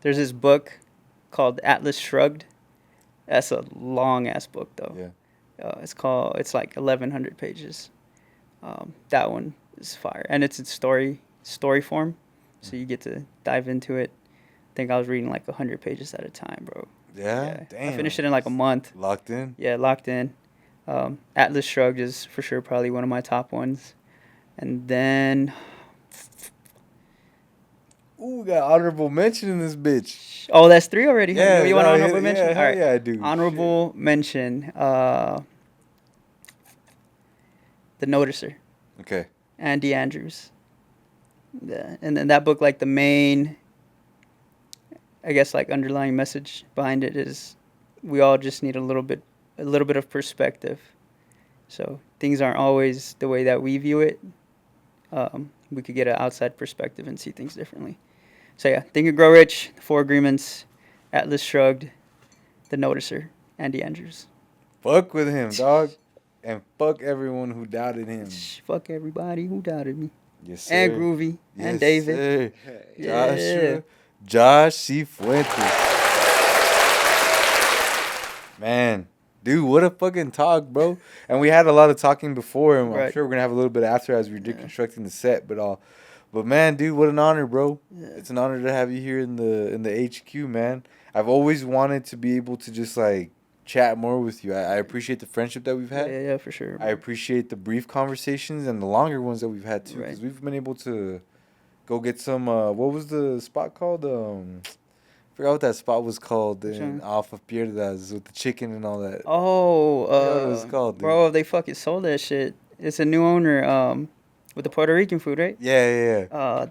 There's this book called Atlas Shrugged. That's a long ass book though. Yeah. It's like 1,100 pages. That one is fire, and it's in story form, so you get to dive into it. I think I was reading like 100 pages at a time, bro. Yeah? Damn. I finished it in like a month. Locked in? Yeah, locked in. Atlas Shrugged is for sure probably one of my top ones, and then Ooh, we got honorable mention in this bitch. that's 3 already. Yeah, You want no, honorable yeah, mention? yeah, All right. yeah, I do. Honorable mention. The Noticer, Okay. Andy Andrews. Yeah, and then that book, like the main, I guess, like underlying message behind it is, we all just need a little bit of perspective. So things aren't always the way that we view it. We could get an outside perspective and see things differently. So yeah, Think and Grow Rich, The Four Agreements, Atlas Shrugged, The Noticer, Andy Andrews. Fuck with him, dog. And fuck everyone who doubted him. Fuck everybody who doubted me. Yes, sir. and Groovy and Yes, David. sir. Yeah. Josh SIFUENTES. Man, dude, what a fucking talk, bro. And we had a lot of talking before, and I'm Right. sure we're gonna have a little bit after as we're deconstructing the set, but man, dude, what an honor, bro. Yeah. It's an honor to have you here in the HQ, man. I've always wanted to be able to just like chat more with you. I appreciate the friendship that we've had. Yeah, for sure. I appreciate the brief conversations and the longer ones that we've had too, because Right. we've been able to go get some. What was the spot called? I forgot what that spot was called off of Pierdas with the chicken and all that. Oh, I forgot what it was called, dude. bro, they fucking sold that shit. It's a new owner, with the Puerto Rican food, right? Yeah.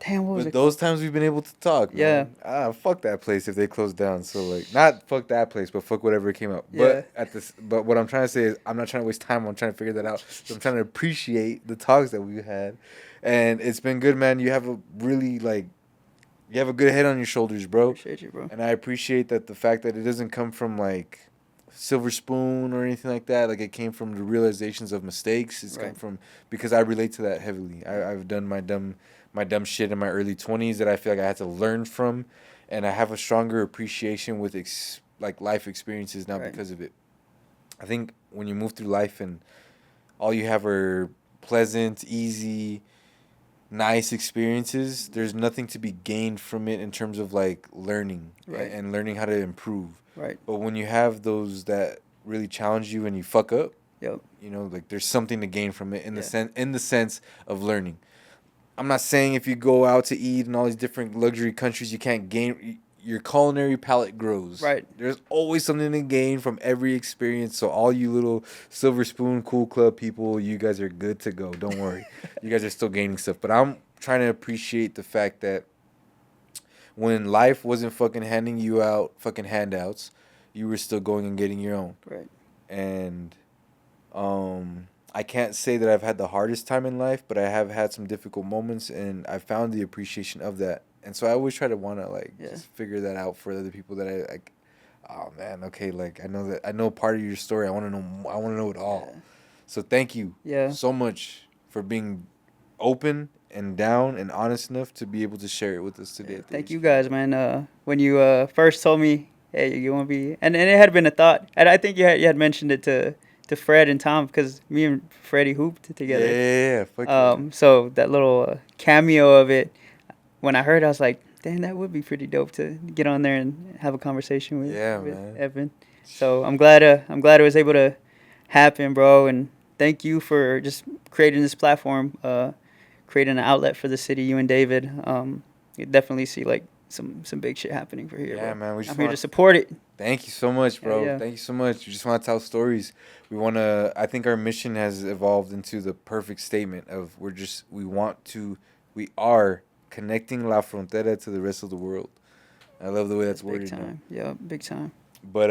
Damn, what was But it? those times we've been able to talk, Yeah. man. Fuck that place if they close down. So like, not fuck that place, but fuck whatever came up. Yeah. But what I'm trying to say is, I'm not trying to waste time. I'm trying to figure that out. So I'm trying to appreciate the talks that we've had, and it's been good, man. You have a really you have a good head on your shoulders, bro. Appreciate you, bro. And I appreciate that the fact that it doesn't come from like silver spoon or anything like that. Like it came from the realizations of mistakes. It's come from because I relate to that heavily. I've done my dumb shit in my early 20s that I feel like I had to learn from, and I have a stronger appreciation with life experiences now because of it. I think when you move through life and all you have are pleasant, easy, nice experiences, there's nothing to be gained from it in terms of like learning and learning how to improve. Right. But when you have those that really challenge you and you fuck up, Yep. you know, like there's something to gain from it in the sense of learning. I'm not saying if you go out to eat in all these different luxury countries you can't gain. Your culinary palate grows. Right. There's always something to gain from every experience. So all you little silver spoon cool club people, you guys are good to go. Don't worry. You guys are still gaining stuff. But I'm trying to appreciate the fact that when life wasn't fucking handing you out fucking handouts, you were still going and getting your own. Right. And I can't say that I've had the hardest time in life, but I have had some difficult moments, and I found the appreciation of that. And so I always try to want to just figure that out for other people that I like. Oh man, okay, like I know part of your story. I want to know it all. Yeah. So thank you so much for being open and down and honest enough to be able to share it with us today. Thank you guys, man. When you first told me, hey, you want to be, and it had been a thought, and I think you had mentioned it to Fred and Tom because me and Freddie hooped together. Yeah. So that little cameo of it, when I heard, I was like, damn, that would be pretty dope to get on there and have a conversation with Evan. So I'm glad it was able to happen, bro. And thank you for just creating this platform, creating an outlet for the city. You and David, you definitely see like some big shit happening for here. Yeah, bro. man. I'm here to support it. Thank you so much, bro. Yeah. Thank you so much. We just want to tell stories. I think our mission has evolved into the perfect statement of we are connecting La Frontera to the rest of the world. I love the way that's worded. Big time. Yeah, big time. But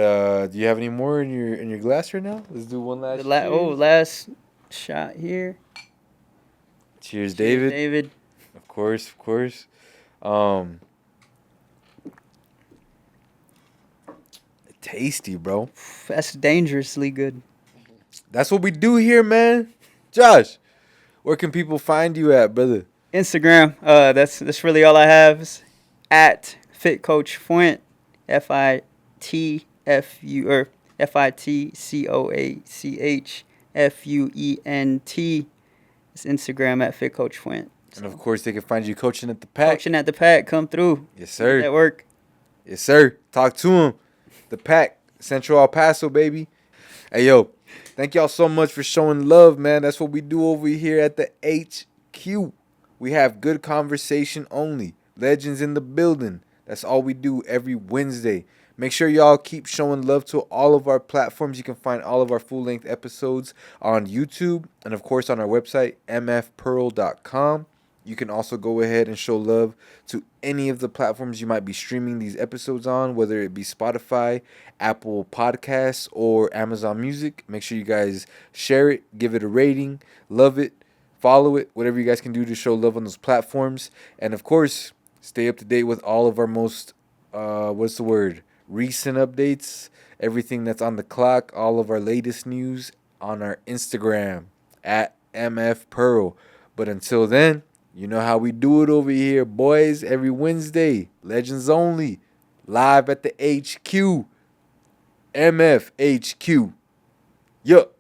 do you have any more in your glass right now? Let's do one last. Last shot here. Cheers, David. David. Of course. Tasty, bro. That's dangerously good. That's what we do here, man. Josh, where can people find you at, brother? Instagram. That's really all I have. Is at FitCoachFuent, FITCOACHFUENT. It's Instagram at FitCoachFuent. So. And of course, they can find you coaching at the pack. Coaching at the pack, come through. Yes, sir. At work. Yes, sir. Talk to him. The pack, Central El Paso, baby. Hey, yo, thank y'all so much for showing love, man. That's what we do over here at the HQ. We have good conversation only. Legends in the building. That's all we do every Wednesday. Make sure y'all keep showing love to all of our platforms. You can find all of our full-length episodes on YouTube and, of course, on our website, mfpearl.com. You can also go ahead and show love to any of the platforms you might be streaming these episodes on, whether it be Spotify, Apple Podcasts, or Amazon Music. Make sure you guys share it, give it a rating, love it, follow it, whatever you guys can do to show love on those platforms. And, of course, stay up to date with all of our most, recent updates, everything that's on the clock, all of our latest news on our Instagram at MFPearl. But until then, You know how we do it over here, boys. Every Wednesday, Legends Only, live at the HQ, MFHQ. Yup.